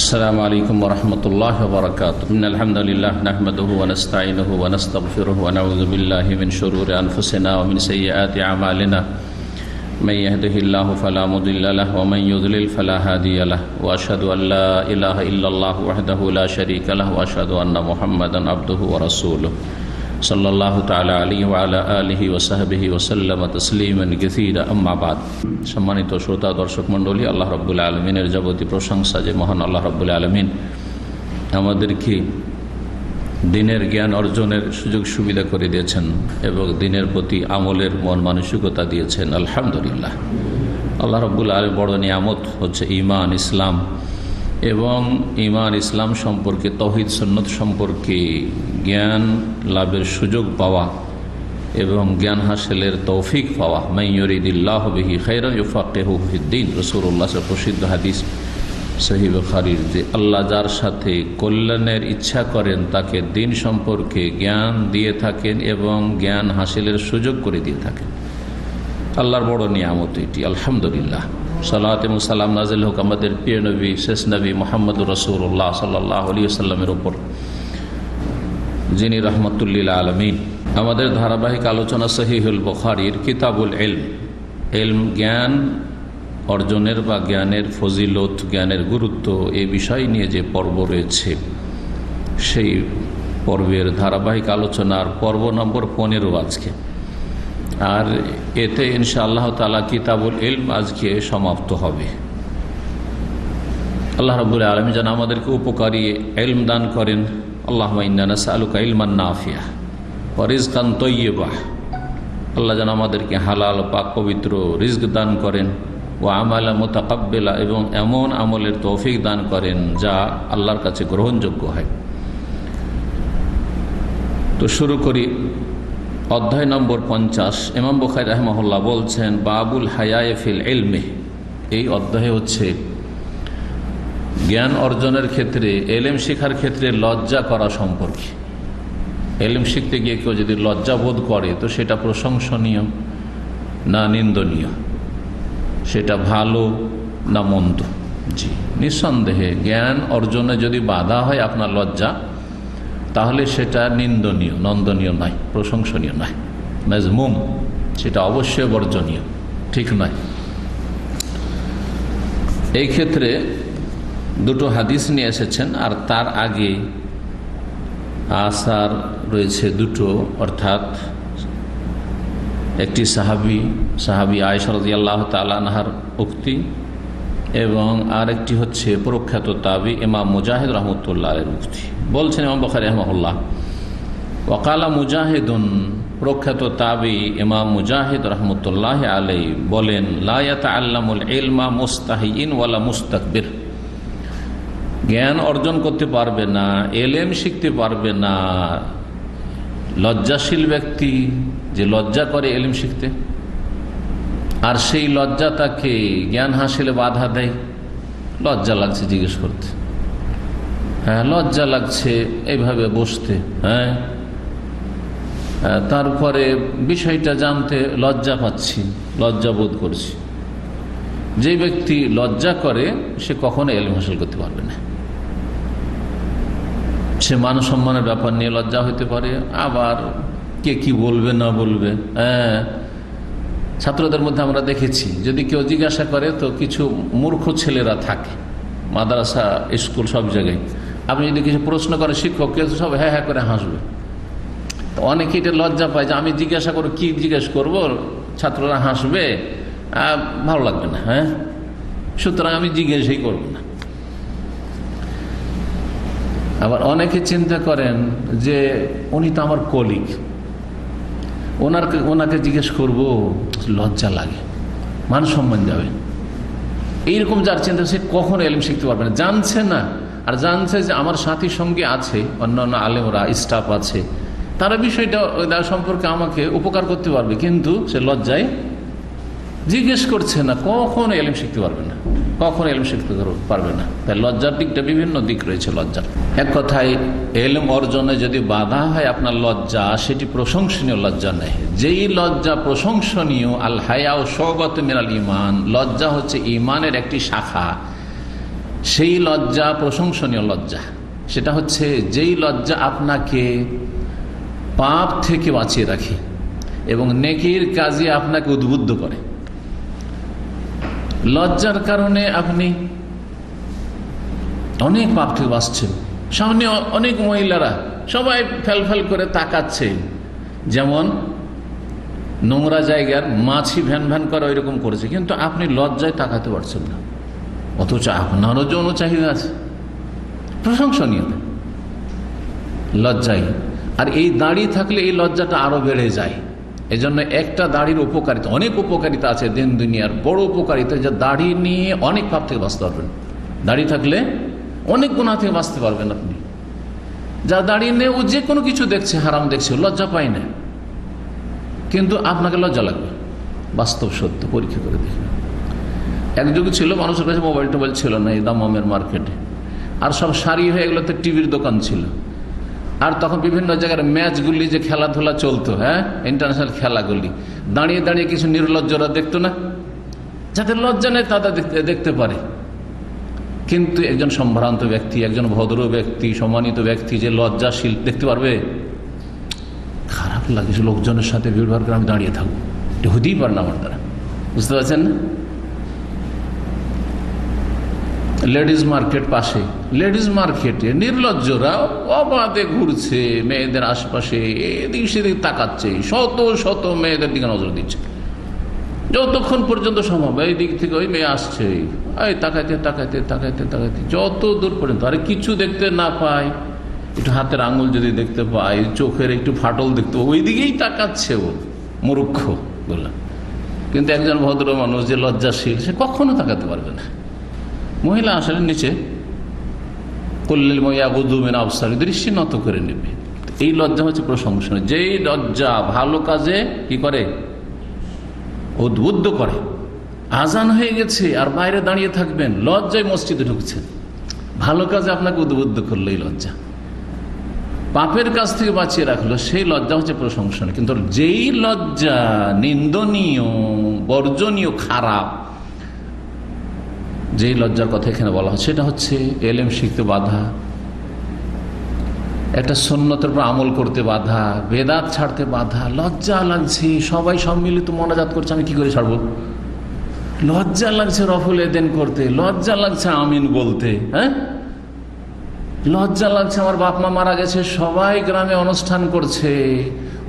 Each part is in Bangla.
السلام عليكم ورحمة الله وبركاته. إن الحمد لله نحمده ونستعينه ونستغفره ونعوذ بالله من شرور أنفسنا ومن سيئات أعمالنا. من يهده الله فلا مضل له ومن يضلل فلا هادي له وأشهد أن لا إله إلا الله وحده لا شريك له وأشهد أن محمدا عبده ورسوله صلى الله تعالى عليه وعلى آله وصحبه وسلم تسليما كثيرا أما بعد. সম্মানিত শ্রোতা দর্শক মণ্ডলী, আল্লাহ রাব্বুল আলামিনের যাবতীয় প্রশংসা যে মহান আল্লাহ রাব্বুল আলামিন আমাদেরকে দিনের জ্ঞান অর্জনের সুযোগ সুবিধা করে দিয়েছেন এবং দিনের প্রতি আমলের মন মানসিকতা দিয়েছেন। আলহামদুলিল্লাহ, আল্লাহ রাব্বুল আলামিন বড় নিয়ামত হচ্ছে ঈমান ইসলাম, এবং ঈমান ইসলাম সম্পর্কে তাওহীদ সুন্নাত সম্পর্কে জ্ঞান লাভের সুযোগ পাওয়া এবং জ্ঞান হাসিলের তৌফিক পাওয়া। মান ইউরিদিল্লাহু বিহি খায়রান ইউফাক্কিহু ফিদ্দীন, রাসূলুল্লাহর প্রসিদ্ধ হাদিস সহিহ বুখারীর, যে আল্লাহ যার সাথে কল্যাণের ইচ্ছা করেন তাকে দিন সম্পর্কে জ্ঞান দিয়ে থাকেন এবং জ্ঞান হাসিলের সুযোগ করে দিয়ে থাকেন। আল্লাহর বড় নিয়ামত এটি, আলহামদুলিল্লাহ। সালাত এবং সালাম নাজিল হোক আমাদের প্রিয় নবী, শেষ নবী মুহাম্মদুর রাসূলুল্লাহ সাল্লাল্লাহু আলাইহি ওয়াসাল্লামের উপর, যিনি রাহমাতুল লিল আলামিন। আমাদের ধারাবাহিক আলোচনা সহিহুল বুখারীর কিতাবুল ইলম, ইলম জ্ঞান অর্জনের বা জ্ঞানের ফজিলত, জ্ঞানের গুরুত্ব, এই বিষয় নিয়ে যে পর্ব রয়েছে সেই পর্বের ধারাবাহিক আলোচনার পর্ব নম্বর 15 আজকে। আর এতে ইনশাআল্লাহ তাআলা কিতাবুল ইলম আজকে সমাপ্ত হবে। আল্লাহ রাব্বুল আলামিন যেন আমাদেরকে উপকারী ইলম দান করেন। আল্লাহুম্মা ইন্না নাসআলুকা ইলমান নাফিয়া ওয়া রিজকান তাইয়্যিবা। আল্লাহ যেন আমাদেরকে হালাল পাক পবিত্র রিজক দান করেন, ওয়া আমালা মুতাকাব্বিলা, এবং এমন আমলের তৌফিক দান করেন যা আল্লাহর কাছে গ্রহণযোগ্য হয়। তো শুরু করি। অধ্যায় নম্বর 50। ইমাম বুখারী রাহিমাহুল্লাহ বলছেন, বাবুল হায়ায়ে ফিল ইলমি। এই অধ্যায়ে হচ্ছে জ্ঞান অর্জনের ক্ষেত্রে, এলেম শেখার ক্ষেত্রে লজ্জা করা সম্পর্কে। এলেম শিখতে গিয়ে কেউ যদি লজ্জা বোধ করে তো সেটা প্রশংসনীয় না নিন্দনীয়, সেটা ভালো না মন্দ? জি, নিঃসন্দেহে জ্ঞান অর্জনে যদি বাধা হয় আপনার লজ্জা, তাহলে সেটা নিন্দনীয়, নন্দনীয় নয়, প্রশংসনীয় নয়, মাজমুম, সেটা অবশ্যই বর্জনীয়, ঠিক নয়। এই ক্ষেত্রে দুটো হাদিস নিয়ে এসেছেন, আর তার আগে আসার রয়েছে দুটো, অর্থাৎ একটি সাহাবী আয়েশা রাদিয়াল্লাহু তাআলা আনহার উক্তি, এবং আরেকটি হচ্ছে প্রখ্যাত তাবি ইমাম মুজাহিদ রাহমাতুল্লাহ আলাইহির উক্তি। বলছেন ইমাম বুখারী রাহিমাহুল্লাহ, ওয়াকালা মুজাহিদুন, প্রখ্যাত তাবি ইমাম মুজাহিদ রাহমাতুল্লাহ আলাইহি বলেন, লা ইয়াতাআল্লামুল ইলমা মুস্তাহিয়িন ওয়ালা মুস্তাকবির। জ্ঞান অর্জন করতে পারবে না, এলেম শিখতে পারবে না লজ্জাশীল ব্যক্তি, যে লজ্জা করে এলেম শিখতে, আর সেই লজ্জা তাকে জ্ঞান হাসিলে বাধা দেয়। লজ্জা লাগছে জিজ্ঞেস করতে, হ্যাঁ লজ্জা লাগছে এইভাবে বসতে, হ্যাঁ তারপরে বিষয়টা জানতে লজ্জা পাচ্ছি, লজ্জা বোধ করছি। যে ব্যক্তি লজ্জা করে সে কখনো এলেম হাসিল করতে পারবে না। সে মান সম্মানের ব্যাপার নিয়ে লজ্জা হইতে পারে, আবার কে কি বলবে না বলবে। হ্যাঁ, ছাত্রদের মধ্যে আমরা দেখেছি, যদি কেউ জিজ্ঞাসা করে তো কিছু মূর্খ ছেলেরা থাকে মাদ্রাসা স্কুল সব জায়গায়, আপনি যদি কিছু প্রশ্ন করেন শিক্ষক, কেউ সব হ্যাঁ হ্যাঁ করে হাসবে। তো অনেকে এটা লজ্জা পায় যে আমি জিজ্ঞাসা করবো, কি জিজ্ঞেস করব, ছাত্ররা হাসবে, ভালো লাগবে না, হ্যাঁ, সুতরাং আমি জিজ্ঞাসাই করব না। আবার অনেকে চিন্তা করেন যে উনি তো আমার কলিগ, ওনাকে জিজ্ঞেস করব, লজ্জা লাগে, মান সম্মান যাবে। এইরকম যার চিন্তা, সে কখনো এলেম শিখতে পারবে না। জানছে না, আর জানছে যে আমার সাথী সঙ্গে আছে, অন্যান্য আলেমরা স্টাফ আছে, তারা বিষয়টা সম্পর্কে আমাকে উপকার করতে পারবে, কিন্তু সে লজ্জায় জিজ্ঞেস করছে না, কখনো এলেম শিখতে পারবে না, কখনো এলেম শিখতে পারবে না। তাই লজ্জার দিকটা, বিভিন্ন দিক রয়েছে লজ্জার। এক কথায় এলেম অর্জনে যদি বাধা হয় আপনার লজ্জা, সেটি প্রশংসনীয় লজ্জা নেই। যেই লজ্জা প্রশংসনীয়, আল হায়াউ শুবাতুম মিনাল ঈমান, লজ্জা হচ্ছে ঈমানের একটি শাখা। সেই লজ্জা প্রশংসনীয় লজ্জা। সেটা হচ্ছে যেই লজ্জা আপনাকে পাপ থেকে বাঁচিয়ে রাখে এবং নেকির কাজে আপনাকে উদ্বুদ্ধ করে। লজ্জার কারণে আপনি অনেক পাপ থেকে বাঁচছেন। সামনে অনেক মহিলারা সবাই ফেল করে তাকাচ্ছে, যেমন নোংরা জায়গার মাছি ভ্যান ভ্যান করে ওইরকম করেছে, কিন্তু আপনি লজ্জায় তাকাতে পারছেন না, অথচ আপনারও যৌন চাহিদা আছে। প্রশংসনীয় লজ্জাই। আর এই দাড়ি থাকলে এই লজ্জাটা আরো বেড়ে যায়। এজন্য একটা দাড়ির উপকারিতা, অনেক উপকারিতা আছে দিন দুনিয়ার বড় উপকারিতা, যে দাড়ি নিয়ে অনেক পাপ থেকে বাঁচতে পারবেন। দাড়ি থাকলে অনেক গুনাহ থেকে বাঁচতে পারবেন আপনি। যা দাড়ি নেই ও যে কোনো কিছু দেখছে, হারাম দেখছে, লজ্জা পায় না, কিন্তু আপনাকে লজ্জা লাগবে। বাস্তব সত্য, পরীক্ষা করে দেখবেন। এক যুগ ছিল মানুষের কাছে মোবাইল টোবাইল ছিল না, এই দামের মার্কেটে, আর সব সারি হয়ে এগুলোতে টিভির দোকান ছিল। আর তখন বিভিন্ন জায়গার ম্যাচগুলি যে খেলাধুলা চলতো, হ্যাঁ, ইন্টারন্যাশনাল খেলাগুলি, দাঁড়িয়ে দাঁড়িয়ে কিছু নির্লজ্জরা দেখতো না, যাদের লজ্জা নেই তারা দেখতে পারে। কিন্তু একজন সম্ভ্রান্ত ব্যক্তি, একজন ভদ্র ব্যক্তি, সম্মানিত ব্যক্তি যে লজ্জাশীল দেখতে পারবে? খারাপ লাগে লোকজনের সাথে ভিড়ভাড় করে আমি দাঁড়িয়ে থাকবো, এটা হতেই পারে না আমার দ্বারা। বুঝতে পারছেন না? লেডিস মার্কেট পাশে, লেডিস মার্কেটে নির্লজ্জরা অবাধে ঘুরছে, মেয়েদের আশপাশে এদিক সেদিক তাকাচ্ছে, শত শত মেয়েদের দিকে নজর দিচ্ছে, যতক্ষণ পর্যন্ত সম্ভব। এই দিক থেকে ওই মেয়ে আসছে, এই তাকাইতে তাকাইতে তাকাইতে তাকাইতে যত দূর পর্যন্ত, আরে কিছু দেখতে না পায়, একটু হাতের আঙুল যদি দেখতে পায়, চোখের একটু ফাটল দেখতে পায়, ওই দিকেই তাকাচ্ছে ও, মূর্খ বললাম। কিন্তু একজন ভদ্র মানুষ যে লজ্জাশীল, সে কখনো তাকাতে পারবে না। মহিলা আসলে নিচে করলে ময়া গুদুমেন আবসারি, দৃষ্টি নত করে নেবে। এই লজ্জা হচ্ছে প্রশংসনীয়। যেই লজ্জা ভালো কাজে কি করে? উদ্বুদ্ধ করে। আজান হয়ে গেছে আর বাইরে দাঁড়িয়ে থাকবেন, লজ্জায় মসজিদে ঢুকছেন, ভালো কাজে আপনাকে উদ্বুদ্ধ করলো এই লজ্জা। পাপের কাজ থেকে বাঁচিয়ে রাখলো, সেই লজ্জা হচ্ছে প্রশংসনীয়। কিন্তু যেই লজ্জা নিন্দনীয়, বর্জনীয়, খারাপ, যেই লজ্জার কথা এখানে বলা হয়, সেটা হচ্ছে এলেম শিখতে বাধা, একটা সুন্নতের উপর আমল করতে বাধা, বেদাত ছাড়তে বাধা। লজ্জা লাগছে, সবাই সম্মিলিত মোনাজাত করছে, আমি কি করে ছাড়বো? লজ্জা লাগছে রফুল এদেন করতে, লজ্জা লাগছে আমিন বলতে, হ্যাঁ, লজ্জা লাগছে আমার বাপ মা মারা গেছে, সবাই গ্রামে অনুষ্ঠান করছে,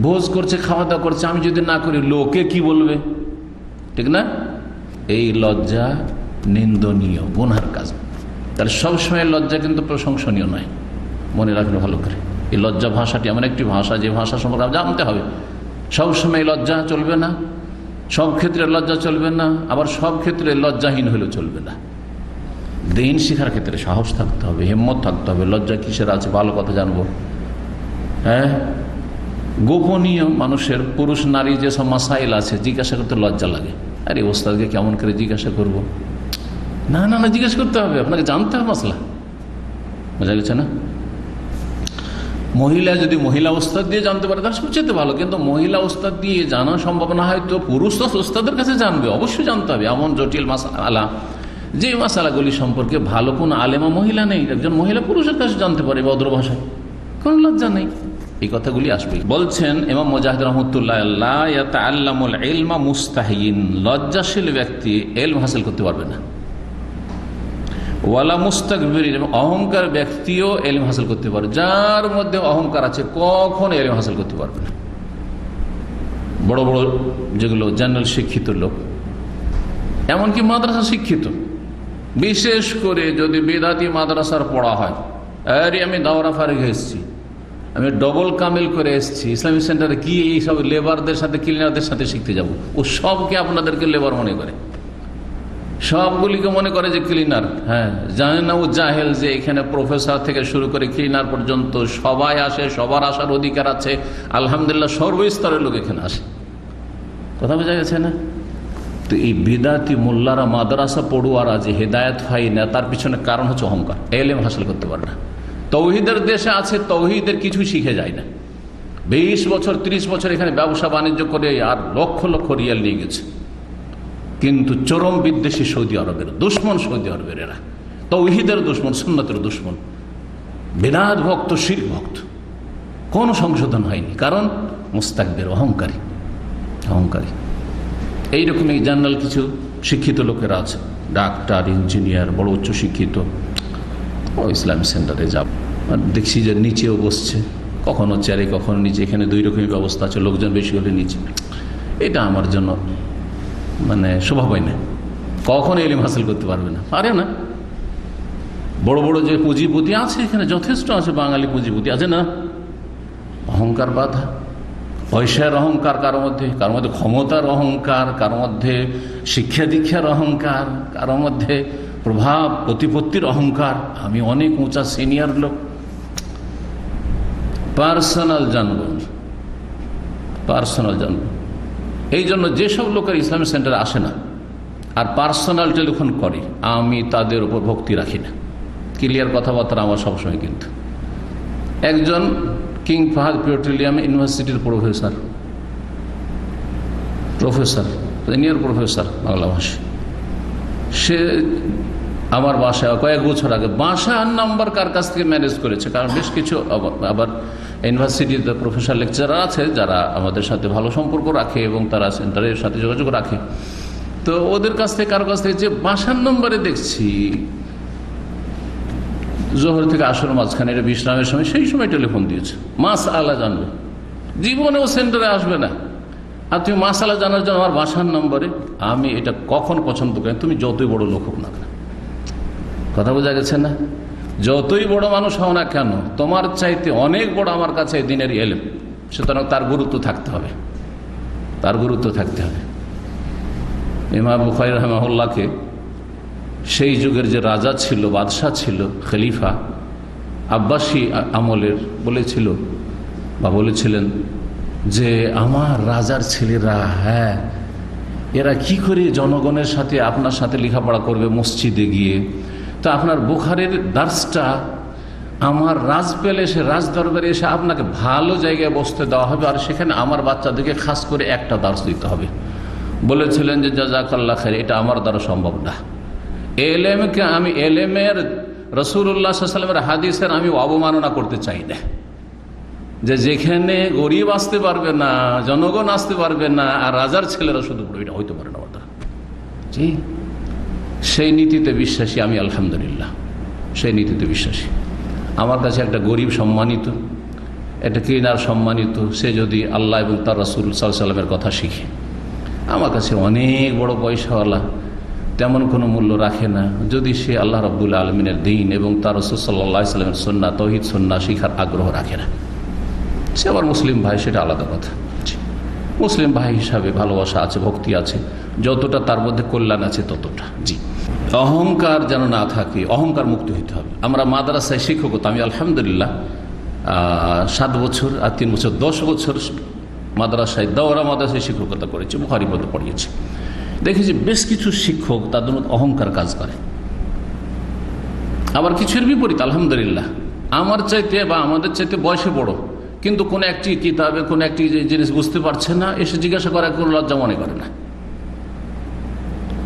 ভোজ করছে, খাওয়া দাওয়া করছে, আমি যদি না করি লোকে কি বলবে, ঠিক না? এই লজ্জা নিন্দনীয়, গুনার কাজ। তাহলে সবসময় লজ্জা কিন্তু প্রশংসনীয় নয়, মনে রাখবে ভালো করে। এই লজ্জা ভাষাটি এমন একটি ভাষা, যে ভাষা সম্পর্কে জানতে হবে। সবসময় লজ্জা চলবে না, সব ক্ষেত্রে লজ্জা চলবে না, আবার সব ক্ষেত্রে লজ্জাহীন হলেও চলবে না। দিন শিখার ক্ষেত্রে সাহস থাকতে হবে, হিম্মত থাকতে হবে। লজ্জা কিসের আছে, ভালো কথা জানবো। হ্যাঁ, গোপনীয় মানুষের, পুরুষ নারী যেসব মাসাইল আছে, জিজ্ঞাসা করতে লজ্জা লাগে। আরে ওস্তাদকে কেমন করে জিজ্ঞাসা করব? না না না, জিজ্ঞাসা করতে হবে, আপনাকে জানতে হবে মাসলা। বোঝা গেছে না? মহিলা যদি মহিলা ওস্তাদ দিয়ে জানতে পারে তার সবচেয়ে ভালো, কিন্তু মহিলা ওস্তাদ দিয়ে জানা সম্ভব না হয় তো পুরুষ তো ওস্তাদের কাছে জানবে, অবশ্যই জানতে হবে। এমন জটিল মাসালা, যে মাসালাগুলি সম্পর্কে ভালো কোন আলেমা মহিলা নেই, একজন মহিলা পুরুষের কাছে জানতে পারে ভদ্র ভাষায়, কোন লজ্জা নেই। এই কথাগুলি আসবে। বলছেন ইমাম মুজাহিদ রাহমাতুল্লাহ লা ইয়াতাআল্লামুল ইলমা মুস্তাহিন, লজ্জাশীল ব্যক্তি ইলম হাসিল করতে পারবে না। ওয়ালা মুস্তাকবিরিন, অহংকার ব্যক্তিও ইলম হাসিল করতে পারে। যার মধ্যে অহংকার আছে কখনো ইলম হাসিল করতে পারবে না। বড় বড় যেগুলো জেনারেল শিক্ষিত লোক, এমনকি মাদ্রাসা শিক্ষিত, বিশেষ করে যদি বেদাতি মাদ্রাসার পড়া হয়, আরে আমি দাওরা ফারিগ এসেছি, আমি ডবল কামিল করে এসেছি, ইসলামিক সেন্টারে কি এইসব লেবারদের সাথে ক্লিনারদের সাথে শিখতে যাব, ও সবকে আপনাদেরকে লেবার মনে করে, সবগুলিকে মনে করে যে ক্লিনার। হ্যাঁ, জানে না ও জাহেল যে এখানে প্রফেসর থেকে শুরু করে ক্লিনার পর্যন্ত সবাই আসে, সবার আসার অধিকার আছে। আলহামদুলিল্লাহ সর্বস্তরের লোক এখানে আসে। কথা বোঝা গেছে না? তো এই বিদাতি মোল্লারা, মাদ্রাসা পড়ুয়ারা যে হেদায়েত হয় না, তার পিছনে কারণ হচ্ছে অহংকার। এলেম হাসিল করতে পারে না। তৌহিদের দেশে আছে, তৌহিদের কিছু শিখে যায় না। 20 বছর 30 বছর এখানে ব্যবসা বাণিজ্য করে আর লক্ষ লক্ষ রিয়াল নিয়ে গেছে, কিন্তু চরম বিদ্বেষী সৌদি আরবের, দুশ্মন সৌদি আরবের এরা। তাওহীদের দুশমন, সুন্নতের দুশমন, বিদআত ভক্ত, শিরক ভক্ত। কোনো সংশোধন হয়নি, কারণ মুস্তাকবির, অহংকারী। এইরকমই জেনারেল কিছু শিক্ষিত লোকেরা আছে, ডাক্তার, ইঞ্জিনিয়ার, বড় উচ্চ শিক্ষিত। ও ইসলামিক সেন্টারে যাব, দেখছি যে নিচেও বসছে, কখনো চেয়ারে কখনো নিচে। এখানে দুই রকমের ব্যবস্থা আছে, লোকজন বেশি হলে নিচে। এটা আমার জন্য শোভা পায় না, কখনো ইলম হাসিল করতে পারবে না, পারে না। বড় বড় যে পুঁজিপতি আছে এখানে যথেষ্ট আছে, বাঙালি পুঁজিপতি আছে না, অহংকার বাধা, পয়সার অহংকার, কারো মধ্যে ক্ষমতার অহংকার, কারো মধ্যে শিক্ষা দীক্ষার অহংকার, কারো মধ্যে প্রভাব প্রতিপত্তির অহংকার, আমি অনেক উঁচা সিনিয়র লোক। পার্সোনাল জানবো। এই জন্য যেসব লোকের ইসলামিক সেন্টারে আসে না আর পার্সোনাল টেলিফোন করে, আমি তাদের উপর ভক্তি রাখি না। ক্লিয়ার কথাবার্তা আমার সবসময়। কিন্তু একজন কিং ফাহাদ পেট্রোলিয়াম ইউনিভার্সিটির প্রফেসর, সিনিয়র প্রফেসর বাংলা ভাষা, সে আমার বাসায় কয়েক বছর আগে বাসার নাম্বার কার কাছ থেকে ম্যানেজ করেছে, কারণ বেশ কিছু আবার ইউনিভার্সিটিতে প্রফেসর লেকচারার আছে যারা আমাদের সাথে ভালো সম্পর্ক রাখে এবং তারা সেন্টারের সাথে যোগাযোগ রাখে। তো ওদের কাছ থেকে কারো কাছ থেকে যে বাসার নম্বরে দেখছি জোহর থেকে আসর মাঝখানে এটা বিশ্রামের সময়, সেই সময় টেলিফোন দিয়েছে, মাসআলা জানবে। জীবনেও সেন্টারে আসবে না, আর তুমি মাসআলা জানার জন্য আমার বাসার নম্বরে। আমি এটা কখন পছন্দ করি, তুমি যতই বড় লোক হোক না কেন, কথা বোঝা গেছে না, যতই বড় মানুষ হও না কেন, তোমার চাইতে অনেক বড় আমার কাছে দিনের ইলম, সুতরাং তার গুরুত্ব থাকতে হবে, ইমাম বুখারী রাহিমাহুল্লাহকে সেই যুগের যে রাজা ছিল, বাদশাহ ছিল, খলিফা আব্বাসী আমলের, বলেছিলেন যে আমার রাজার ছেলেরা, এরা কি করে জনগণের সাথে আপনার সাথে লেখাপড়া করবে মসজিদে গিয়ে, তো আপনার বুখারীর দার্সটা আমার রাজ পেলে এসে, রাজ দরবারে এসে আপনাকে ভালো জায়গায় বসতে দেওয়া হবে, আর সেখানে আমার বাচ্চাদেরকে খাস করে একটা দার্স দিতে হবে। বলেছিলেন যে জাযাকাল্লাহ খাইর, এটা আমার দ্বারা সম্ভব না। এলেমকে আমি, এলেমের রাসূলুল্লাহ সাল্লাল্লাহু আলাইহি ওয়াসাল্লামের হাদিসের আমি অবমাননা করতে চাই না, যে যেখানে গরিব আসতে পারবে না, জনগণ আসতে পারবে না, আর রাজার ছেলেরা শুধু পড়বে, এটা হইতে পারে না আমার দ্বারা। জি, সেই নীতিতে বিশ্বাসী আমি, আলহামদুলিল্লাহ, সেই নীতিতে বিশ্বাসী। আমার কাছে একটা গরিব সম্মানিত, একটা কিনার সম্মানিত, সে যদি আল্লাহ এবং তার রাসূল সাল্লাল্লাহু আলাইহি ওয়াসাল্লামের কথা শিখে, আমার কাছে অনেক বড় পয়সাওয়ালা তেমন কোনো মূল্য রাখে না, যদি সে আল্লাহ রাব্বুল আলামিনের দ্বীন এবং তার রাসূল সাল্লাল্লাহু আলাইহি ওয়াসাল্লামের সুন্নাহ, তাওহীদ সুন্নাহ শিখার আগ্রহ রাখে না। সে আবার মুসলিম ভাই, সেটা আলাদা কথা। মুসলিম ভাই হিসাবে ভালোবাসা আছে, ভক্তি আছে, যতটা তার মধ্যে কল্যাণ আছে ততটা। জি, অহংকার যেন না থাকে, অহংকার মুক্ত হইতে হবে। আমরা মাদ্রাসায় শিক্ষকতা, আমি আলহামদুলিল্লাহ 7 বছর আর 3 বছর 10 বছর মাদ্রাসায়, দাওরা মাদ্রাসায় শিক্ষকতা করেছি, বুখারী পড়ে পড়িয়েছি। দেখেছি বেশ কিছু শিক্ষক তাদের মধ্যে অহংকার কাজ করে, আবার কিছুর বিপরীত। আলহামদুলিল্লাহ, আমার চাইতে বা আমাদের চাইতে বয়সে বড়, কিন্তু কোন একটি কিতাবে কোন একটি জিনিস বুঝতে পারছে না, এসে জিজ্ঞাসা করার কোনো লজ্জা মনে করে না।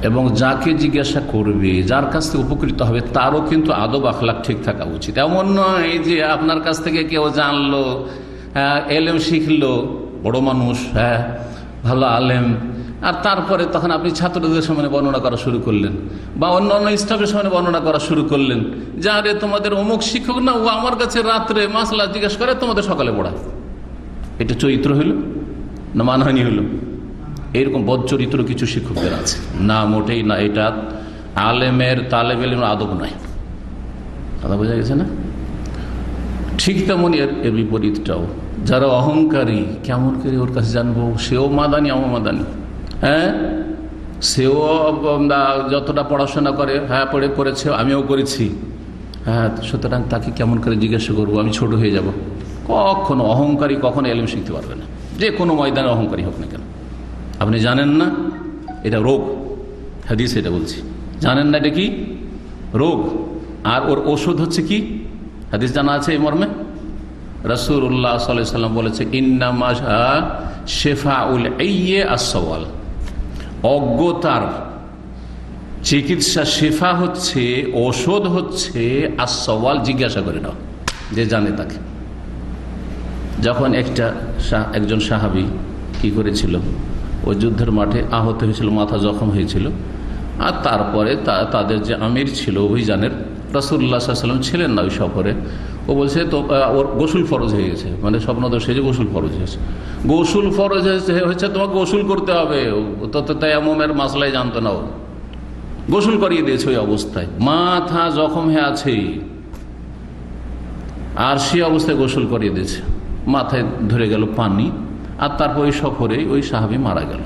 এবং যাকে জিজ্ঞাসা করবে, যার কাছ থেকে উপকৃত হবে, তারও কিন্তু আদব আখলাক ঠিক থাকা উচিত। এমন নয় যে আপনার কাছ থেকে কেউ জানলো, এলেম শিখলো, বড় মানুষ, ভালো আলেম, আর তারপরে তখন আপনি ছাত্রদের সামনে বর্ণনা করা শুরু করলেন, বা অন্যান্য স্টাফের সামনে বর্ণনা করা শুরু করলেন, যে আরে তোমাদের অমুক শিক্ষক না, ও আমার কাছে রাত্রে মাসলা জিজ্ঞাসা করে, তোমাদের সকালে পড়ায়। এটা চরিত্র হইল না মানহানি হইল? এরকম বদচরিত্র কিছু শিক্ষকদের আছে, না মোটেই না। এটা আলেমের, তালেব ইলমের আদব নয়। কথা বোঝা গেছে না? ঠিক তেমনই এর বিপরীতটাও, যারা অহংকারী, কেমন করে ওর কাছে জানবো, সেও মাদানি, আমিও মাদানি, সেও যতটা পড়াশোনা করে, পড়েছে, আমিও করেছি, সুতরাং তাকে কেমন করে জিজ্ঞাসা করবো, আমি ছোট হয়ে যাব। কখনো অহংকারী কখনো ইলম শিখতে পারবে না, যে কোনো ময়দানে অহংকারী হোক না কেন। আপনি জানেন না এটা রোগ, হাদিস এটা বলছি, জানেন না এটা কি রোগ, আর ওর ওষুধ হচ্ছে কি? হাদিস জানা আছে এই মর্মে, রাসূলুল্লাহ সাল্লাল্লাহু আলাইহি ওয়াসাল্লাম বলেছে, ইন্নামা শিফাউল আইয়্যি আস-সাওয়াল, অজ্ঞতার চিকিৎসা শেফা হচ্ছে, ঔষধ হচ্ছে আসওয়াল, জিজ্ঞাসা করে নাও, যে জানে তাকে। যখন একজন সাহাবী কি করেছিল, ওই যুদ্ধের মাঠে আহত হয়েছিল, মাথা জখম হয়েছিল, আর তারপরে তাদের যে আমির ছিল অভিযানের, রাসূলুল্লাহ সাল্লাল্লাহু আলাইহি ওয়াসাল্লাম ছিলেন না ওই সফরে, ও বলছে তো ওর গোসল ফরজ হয়ে গেছে, মানে স্বপ্নদোষে যে গোসল ফরজ হয়েছে, গোসল ফরজ হয়েছে, তোমাকে গোসল করতে হবে। তো তায়াম্মুমের মাসলাই জানতো না, ও গোসল করিয়ে দিয়েছে ওই অবস্থায়, মাথা জখম হয়ে আছে, আর সে অবস্থায় গোসল করিয়ে দিয়েছে, মাথায় ধরে গেল পানি, আর তারপর ওই সফরে ওই সাহাবী মারা গেল।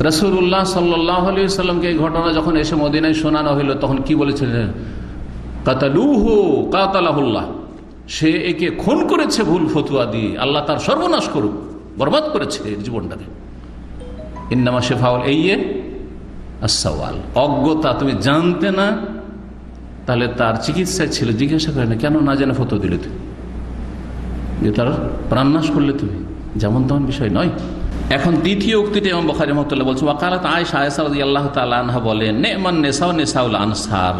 রাসূলুল্লাহ সাল্লাল্লাহু আলাইহি ওয়াসাল্লামকে এই ঘটনা যখন এসে মদিনায় শোনানো হইল, তখন কি বলেছিলেন? কাতালুহু কাতালাহুল্লাহ, সে একে খুন করেছে ভুল ফতুয়া দিয়ে, আল্লাহ তার সর্বনাশ করুক, বরবাদ করেছে এর জীবনটাকে। ইন্নামা শিফাউল আইয়্যি আস-সাওয়াল, অজ্ঞতা, তুমি জানতে না, তাহলে তার চিকিৎসা ছিল, জিজ্ঞাসা করে না, কেন না জেনে ফতোয়া দিলে তুমি, যে তার প্রাণনাশ করলে তুমি, যেমন তেমন বিষয় নয়। এখন দ্বিতীয় উক্তিটি ইমাম বুখারী রাহিমাহুল্লাহ বলছে, ওয়াকালাত আয়েশা, আয়েশা রাদিয়াল্লাহু তাআলা আনহা বলেন, নেমান নিসাউ নিসাউল আনসার,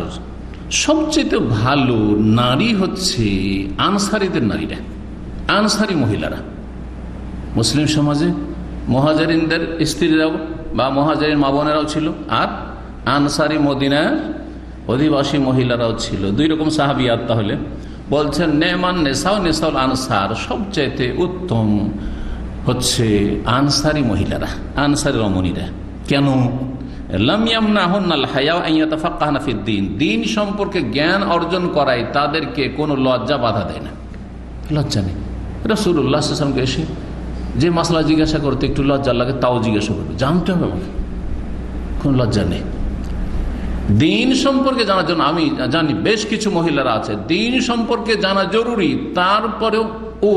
সবচেয়ে ভালো নারী হচ্ছে আনসারীদের নারীরা, আনসারী মহিলারা। মুসলিম সমাজে মুহাজিরিনদের স্ত্রীরাও বা মুহাজিরিন মা বোনেরাও ছিল, আর আনসারী মদিনার অধিবাসী মহিলারাও ছিল, দুই রকম সাহাবিয়াত। তাহলে বলছেন নেমান নিসাউ নিসাউল আনসার, সবচাইতে উত্তম হচ্ছে আনসারী মহিলারা, আনসারী রমণীরা। কেন? লাম ইয়ামনাহুন্নাল হায়াউ আন ইয়াতাফাক্কাহনা ফিদ-দ্বীন, দ্বীন সম্পর্কে জ্ঞান অর্জন করায় তাদেরকে কোনো লজ্জা বাধা দেয় না, লজ্জা নেই। রাসূলুল্লাহ সাল্লাল্লাহু আলাইহি ওয়াসাল্লামকে এসে যে মাসলা জিজ্ঞাসা করতে একটু লজ্জা লাগে, তাও জিজ্ঞাসা করবে, জানতে হবে আমাকে, কোনো লজ্জা নেই। দ্বীন সম্পর্কে জানার জন্য, আমি জানি বেশ কিছু মহিলারা আছে দ্বীন সম্পর্কে জানা জরুরি, তারপরেও ও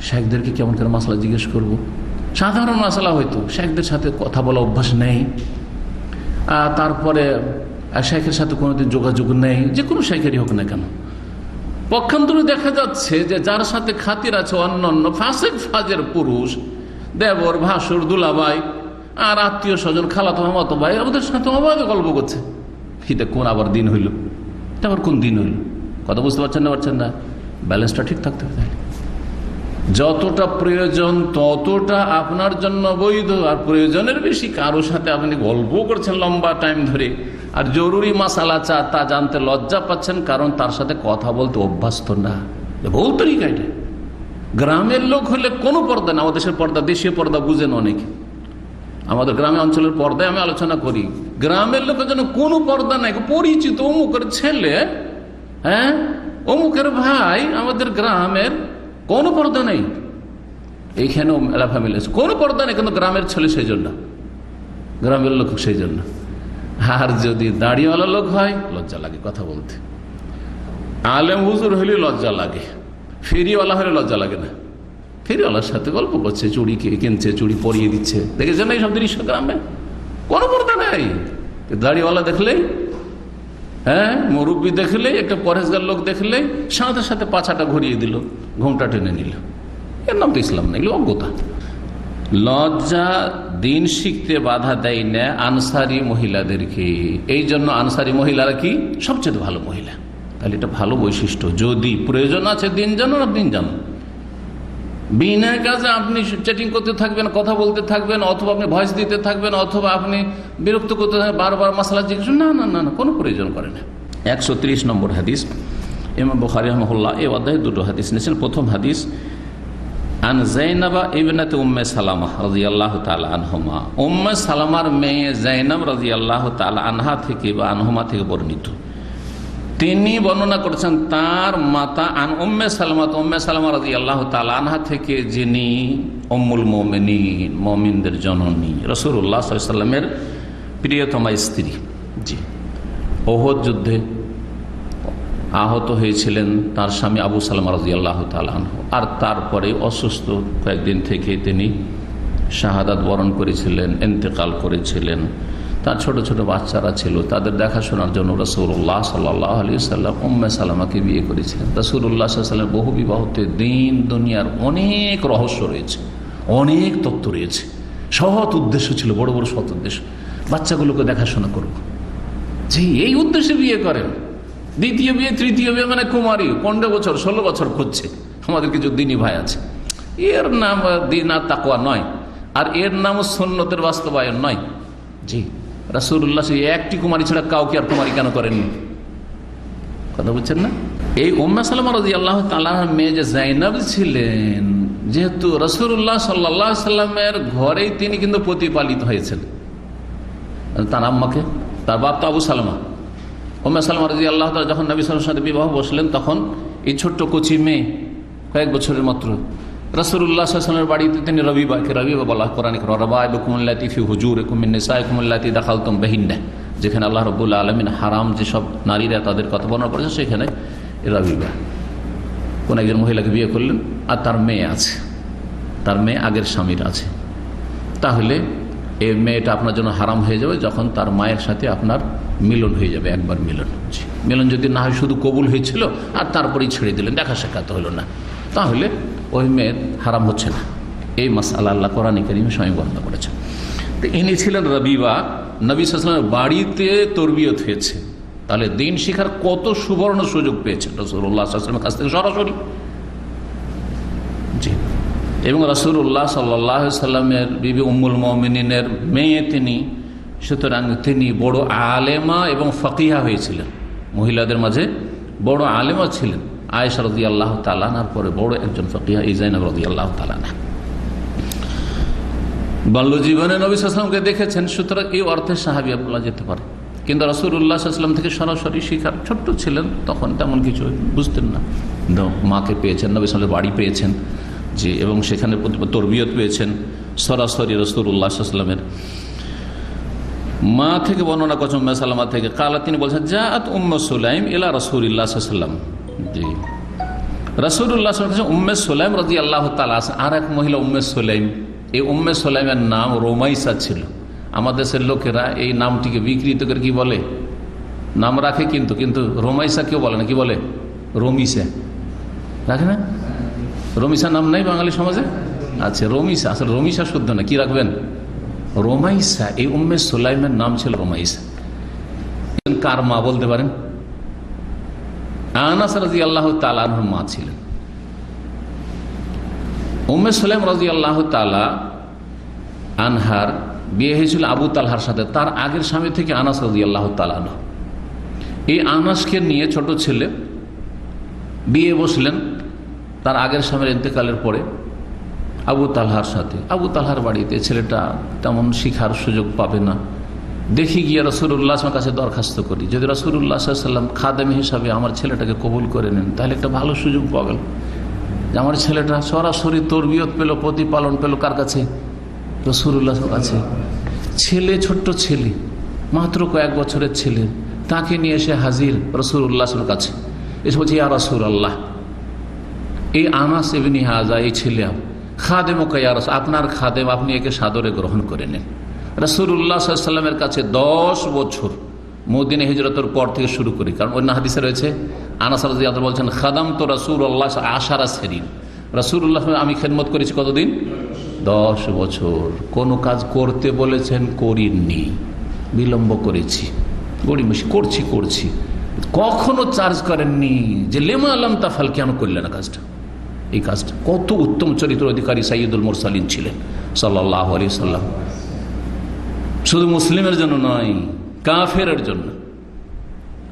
শেখদেরকে কেমন করে মাসলা জিজ্ঞেস করবো, সাধারণ মাসলা হয়তো শেখদের সাথে কথা বলা অভ্যাস নেই, তারপরে শেখের সাথে কোনোদিন যোগাযোগ নেই, যে কোনো শেখেরই হোক না কেন। পক্ষান্তরে দেখা যাচ্ছে যে যার সাথে খাতির আছে অন্যান্য ফাসেক ফাজের পুরুষ, দেবর, ভাসুর, দুলাভাই, আর আত্মীয় স্বজন, খালাতো মামাতো ভাই, আমাদের সাথে অবাধে গল্প করছে। এটা কোন আবার দিন হইল, এটা আবার কোন দিন হইল? কথা বুঝতে পারছেন না? ব্যালেন্সটা ঠিক থাকতে হবে। যতটা প্রয়োজন ততটা আপনার জন্য বৈধ, আর প্রয়োজনের বেশি কারোর সাথে আপনি গল্প করছেন লম্বা টাইম ধরে, আর জরুরি মাসালা তা জানতে লজ্জা পাচ্ছেন, কারণ তার সাথে কথা বলতে অভ্যস্ত না। ভুল তরিকা এটা। গ্রামের লোক হলে কোনো পর্দা না, আমাদের দেশের পর্দা, দেশীয় পর্দা বুঝেন অনেকে। আমাদের গ্রামে অঞ্চলের পর্দায় আমি আলোচনা করি, গ্রামের লোকের জন্য কোনো পর্দা নাই। পরিচিত অমুকের ছেলে, হ্যাঁ অমুকের ভাই, আমাদের গ্রামের কোনো পর্দা নেই। এইখানেও মেলা ফ্যামিলি আছে, কোনো পর্দা নেই, কিন্তু গ্রামের ছেলে সেই জন্য, গ্রামের লোক সেই জন্য। আর যদি দাড়িওয়ালা লোক হয়, লজ্জা লাগে কথা বলতে। আলেম হুজুর হলে লজ্জা লাগে, ফেরিওয়ালা হলে লজ্জা লাগে না। ফেরিওয়ালার সাথে গল্প করছে, চুড়ি কিনছে, চুড়ি পরিয়ে দিচ্ছে, দেখেছেন না এইসব দৃশ্য গ্রামে? কোনো পর্দা নেই। দাড়িওয়ালা দেখলেই, হ্যাঁ মুরব্বী দেখলে, একটা পরেশগার লোক দেখলে সাথে সাথে পাছাটা ঘুরিয়ে দিল, ঘুমটা টেনে নিল। এর নাম তো ইসলাম না, এগুলো অজ্ঞতা। লজ্জা দিন শিখতে বাধা দেয় না আনসারি মহিলাদেরকে। এই জন্য আনসারি মহিলারা কি সবচেয়ে ভালো মহিলা। তাহলে এটা ভালো বৈশিষ্ট্য। যদি প্রয়োজন আছে দিন জানুন, দিন জানুন। বিনা কাজে আপনি চ্যাটিং করতে থাকবেন, কথা বলতে থাকবেন, অথবা আপনি ভয়েস দিতে থাকবেন, অথবা আপনি বিরক্ত করতে থাকবেন, বারবার মাসলা জিজ্ঞেস, না না না না, কোনো প্রয়োজন করে না। 130 নম্বর হাদিস, ইমাম বুখারী রাহিমাহুল্লাহ এই অধ্যায়ে দুটো হাদিস নিয়েছেন। প্রথম হাদিস, আন যায়নাবা ইবনাতে উম্মে সালামা রাদিয়াল্লাহু তাআলা আনহুমা, উম্মে সালামার মেয়ে যায়নাব রাদিয়াল্লাহু তাআলা আনহা থেকে বা আনহুমা থেকে বর্ণিত। তিনি বর্ণনা করেছেন তার মাতা আন উম্মে সালামা, উম্মে সালামা রাদিয়াল্লাহু তাআলা আনহা থেকে, যিনি উম্মুল মুমিনিন, মুমিনদের জননী, রাসূলুল্লাহ সাল্লাল্লাহু আলাইহি ওয়াসাল্লামের প্রিয়তমা স্ত্রী। জি, ওহদ যুদ্ধে আহত হয়েছিলেন তার স্বামী আবু সালামা রাদিয়াল্লাহু তাআলা আনহু, আর তারপরে অসুস্থ কয়েকদিন থেকে তিনি শাহাদাত বরণ করেছিলেন, ইন্তেকাল করেছিলেন। তার ছোট ছোট বাচ্চারা ছিল, তাদের দেখাশোনার জন্য রাসূলুল্লাহ সাল্লাল্লাহু আলাইহি ওয়াসাল্লাম উম্মে সালামাকে বিয়ে করেছিলেন। রাসূলুল্লাহ সাল্লাল্লাহু আলাইহি ওয়াসাল্লাম বহু বিবাহতে দিন দুনিয়ার অনেক রহস্য রয়েছে, অনেক তত্ত্ব রয়েছে। সৎ উদ্দেশ্য ছিল, বড় বড় সৎ উদ্দেশ্য। বাচ্চাগুলোকে দেখাশোনা করব। যে এই উদ্দেশ্যে বিয়ে করেন। দ্বিতীয় বিয়ে, তৃতীয় বিয়ে, মানে কুমারী 15 বছর 16 বছর খুঁজছে। আমাদের কিছু দিনী ভাই আছে, এর নাম দিন আর তাকওয়া নয়, আর এর নাম সুন্নতের বাস্তবায়ন নয়। জি, রাসূলুল্লাহ একটি কুমারী ছাড়া কাউকে আর কুমারী কেন করেননি? কথা বুঝছেন না? এই উম্মে সালামা রাদিয়াল্লাহু তাআলা মেয়ে যে যায়নাব ছিলেন, যেহেতু রাসূলুল্লাহ সাল্লাল্লাহু আলাইহি সাল্লামের ঘরেই তিনি কিন্তু প্রতিপালিত হয়েছেন। তার আম্মাকে, তার বাপ তো আবু সালামা। উম্মে সালামা রাদিয়াল্লাহু তাআলা যখন নবী সাল্লাল্লাহু আলাইহি ওয়াসাল্লামের সাথে বিবাহ বসলেন, তখন এই ছোট্ট কচি মেয়ে, কয়েক বছরের মাত্র, রাসূলুল্লাহ সাল্লাল্লাহু আলাইহি ওয়াসাল্লামের বাড়িতে তিনি রবিবাকে, রবিবা বলা কোরআনিক রাবাইবুকুম আল্লাতী ফি হুজুরিকুম মিন নিসাইকুম আল্লাতী দাখালতুম বিহিন্না, যেখানে আল্লাহ রাব্বুল আলামিন হারাম যেসব নারীরা তাদের কথা বর্ণনা করেছে, সেখানে রবিবা। কোন একজন মহিলাকে বিয়ে করলেন, আর তার মেয়ে আছে, তার মেয়ে আগের স্বামীর আছে। তাহলে এই মেয়েটা আপনার জন্য হারাম হয়ে যাবে যখন তার মায়ের সাথে আপনার মিলন হয়ে যাবে, একবার মিলন। মিলন যদি না হয়, শুধু কবুল হয়েছিল আর তারপরেই ছেড়ে দিলেন, দেখা সাক্ষাৎ হলো না, তাহলে ওই মেয়ের হারাম হচ্ছে না। এই মাসআলা আল্লাহ কোরআনে কারীমে স্বয়ং বর্ণনা করেছেন। তো ইনি ছিলেন রবিবা, নবী সাল্লাল্লাহু আলাইহি ওয়াসাল্লামের বাড়িতে তরবিয়ত হয়েছে। তাহলে দিন শিখার কত সুবর্ণ সুযোগ পেয়েছেন রাসূলুল্লাহ সাল্লাল্লাহু আলাইহি ওয়াসাল্লামের কাছ থেকে সরাসরি। জি, এবং রাসূলুল্লাহ সাল্লাল্লাহু আলাইহি ওয়াসাল্লামের বিবি উম্মুল মুমিনিনের মেয়ে তিনি, সুতরাং তিনি বড় আলেমা এবং ফাকিহা হয়েছিলেন। মহিলাদের মাঝে বড় আলেমা ছিলেন। আয়েশা রাদিয়াল্লাহু তাআলা আনহার পরে বড় একজন ফাকিহা এই যায়নাব রাদিয়াল্লাহু তাআলা আনহা। বাল্যজীবনে নবী সাল্লাল্লাহু আলাইহি ওয়াসাল্লামকে দেখেছেন, সুতরাং এই অর্থে সাহাবী বলা যেতে পারে। কিন্তু রাসূলুল্লাহ সাল্লাল্লাহু আলাইহি ওয়াসাল্লাম থেকে সরাসরি শিখার, ছোট্ট ছিলেন তখন, তেমন কিছু বুঝতেন না। মাকে পেয়েছেন, নবী সাল্লাল্লাহু আলাইহি ওয়াসাল্লামের বাড়ি পেয়েছেন, জি, এবং সেখানে তরবিয়ত পেয়েছেন সরাসরি রাসূলুল্লাহ সাল্লাল্লাহু আলাইহি ওয়াসাল্লামের মা থেকে বর্ণনা করছেন, উম্মে সালামা থেকে। কালা, তিনি বলছেন, জাআত উম্মে সুলাইম ইলা রাসূলিল্লাহ সাল্লাল্লাহু আলাইহি ওয়াসাল্লাম। জি, রাসূলুল্লাহ সাল্লাল্লাহু আলাইহি ওয়াসাল্লাম উম্মে সুলাইম রাদিয়াল্লাহু তাআলা, আর এক মহিলা উম্মে সুলাইম। এই উম্মে সুলাইমের নাম রোমাইসা ছিল। আমাদের দেশের লোকেরা এই নামটিকে বিকৃত করে কি বলে, নাম রাখে, কিন্তু রোমাইসা কেউ বলে না, কি বলে? রমিসা রাখে না? রমিসা নাম নাই বাঙালি সমাজে? আচ্ছা, রমিসা, আসলে রমিসা শুদ্ধ না, কি রাখবেন? রোমাইসা। এই উম্মে সুলাইমের নাম ছিল রোমাইসা। কার মা বলতে পারেন? আনাস রাদিয়াল্লাহু তাআলা আনহুর মা ছিলেন। উম্মে সুলাইম রাদিয়াল্লাহু তাআলা আনহার বিয়ে হয়েছিল আবু তালহার সাথে, তার আগের স্বামী থেকে আনাস রাদিয়াল্লাহু তাআলা আনহু। এই আনাসকে নিয়ে ছোট ছেলে বিয়ে বসলেন তার আগের স্বামীর ইন্তেকালের পরে আবু তালহার সাথে। আবু তালহার বাড়িতে ছেলেটা তেমন শিখার সুযোগ পাবে না, দেখি গিয়ে রাসূলুল্লাহ সাল্লাল্লাহু আলাইহি ওয়াসাল্লামের কাছে দরখাস্ত করি, যদি রাসূলুল্লাহ সাল্লাল্লাহু আলাইহি ওয়াসাল্লাম খাদেম হিসাবে আমার ছেলেটাকে কবুল করে নেন, তাহলে একটা ভালো সুযোগ পাবেন যে আমার ছেলেটা সরাসরি তরবিয়ত পেল, প্রতিপালন পেল। কার কাছে? রাসূলুল্লাহ কাছে। ছেলে, ছোট্ট ছেলে, মাত্র কয়েক বছরের ছেলে, তাকে নিয়ে এসে হাজির রাসূলুল্লাহ কাছে। এসে বলছে, ইয়া রাসূলুল্লাহ, এই আনাস ইবনে হাজা, এই ছেলে খাদেমুকা ইয়া রাসূল, আপনার খাদেম, আপনি একে সাদরে গ্রহণ করে নেন। রাসূলুল্লাহ সাল্লাল্লাহু আলাইহি ওয়াসাল্লামের কাছে 10 বছর মদিনা হিজরতের পর থেকে শুরু করি, কারণ অন্য হাদিসে রয়েছে আনাস রাদিয়াল্লাহু আনহু বলছেন, খাদামতু রাসূলুল্লাহ 10 সিরিন, রাসূলুল্লাহ আমি খেদমত করেছি কতদিন? 10 বছর। কোনো কাজ করতে বলেছেন করিনি, বিলম্ব করেছি, গড়িমসি করছি, কখনো চার্জ করেননি যে লেমা আলাম তাফাল, কেন করলে না কাজটা। এই কাজটা কত উত্তম চরিত্র অধিকারী সাইয়্যিদুল মুরসালিন ছিলেন সাল্লাল্লাহু আলাইহি সাল্লাম। শুধু মুসলিমের জন্য নয়, কাফেরের জন্য,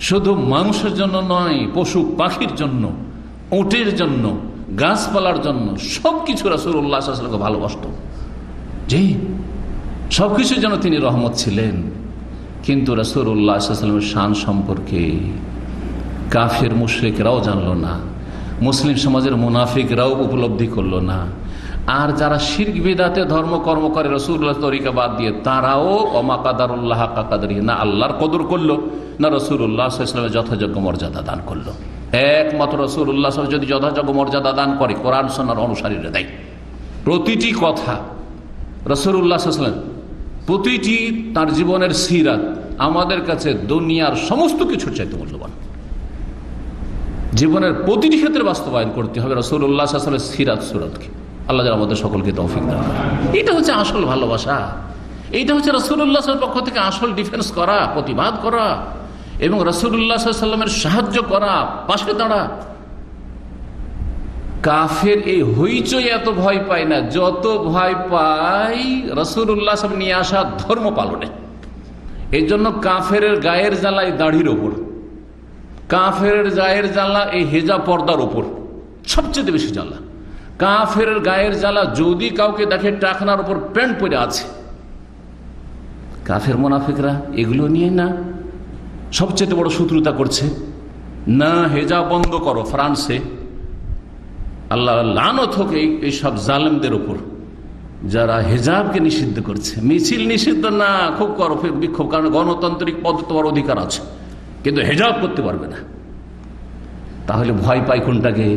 শুধু মানুষের জন্য নয়, পশু পাখির জন্য, উটের জন্য, গাছপালার জন্য, সবকিছু রাসূলুল্লাহ সাল্লাল্লাহু আলাইহি ওয়াসাল্লামকে ভালোবাসতেন। জি, সবকিছুর জন্য তিনি রহমত ছিলেন। কিন্তু রাসূলুল্লাহ সাল্লাল্লাহু আলাইহি ওয়াসাল্লামের শান সম্পর্কে কাফের মুশরিকরাও জানলো না, মুসলিম সমাজের মুনাফিকরাও উপলব্ধি করলো না, আর যারা শিরক বিদআতে ধর্মকর্ম করে রাসূলুল্লাহ তরিকা বাদ দিয়ে, তারাও ওমা কাদারুল্লাহ হাক্কা কাদরিহি, না আল্লাহর কদর করলো, না রাসূলুল্লাহ সাল্লাল্লাহু আলাইহি ওয়াসাল্লামের যথাযোগ্য মর্যাদা দান করলো। একমাত্র রাসূলুল্লাহ সাল্লাল্লাহু আলাইহি ওয়াসাল্লাম যদি যথাযোগ্য মর্যাদা দান করে, কোরআন সুন্নাহর অনুসারীরা দেয়। প্রতিটি কথা রাসূলুল্লাহ সাল্লাল্লাহু আলাইহি ওয়াসাল্লাম, প্রতিটি তার জীবনের সিরাত আমাদের কাছে দুনিয়ার সমস্ত কিছুর চাইতে মূল্যবান। জীবনের প্রতিটি ক্ষেত্রে বাস্তবায়ন করতে হবে রাসূলুল্লাহ সাল্লাল্লাহু আলাইহি ওয়াসাল্লামের সিরাত সুরাতকে। আল্লাহ যেন আমাদের সকলকে তৌফিক দান করেন। এটা হচ্ছে আসল ভালোবাসা। এইটা হচ্ছে রাসূলুল্লাহ সাল্লাল্লাহু আলাইহি ওয়াসাল্লামের পক্ষ থেকে আসল ডিফেন্স করা, প্রতিবাদ করা এবং রাসূলুল্লাহ সাল্লাল্লাহু আলাইহি ওয়াসাল্লামের সাহায্য করা, পাশে দাঁড়া। কাফের এই হইচই এত ভয় পায় না যত ভয় পায় রাসূলুল্লাহ সাল্লাল্লাহু আলাইহি ওয়াসাল্লাম নিয়ে আসা ধর্ম পালনে। এই জন্য কাফের গায়ের জ্বালা এই দাড়ির ওপর, কাফের গায়ের জ্বালা এই হেজাব পর্দার ওপর সবচেয়ে বেশি জ্বালা। কাফের গায়ের জ্বালা যদি কাউকে দেখে টাকনার উপর প্যান্ট পরে আছে, কাফের মুনাফিকরা এগুলো নিয়ে না সবচেয়ে বড় শত্রুতা করছে। না হেজাব বন্ধ করো, ফ্রান্সে আল্লাহ লানত হোক এই সব জালেমদের উপর যারা হেজাবকে নিষিদ্ধ করছে। মিছিল নিষিদ্ধ না, খুব করো বিক্ষোভ, কারণ গণতান্ত্রিক পদ্ধতি হওয়ার অধিকার আছে, কিন্তু হেজাব করতে পারবে না। তাহলে ভয় পাই কোনটাকে?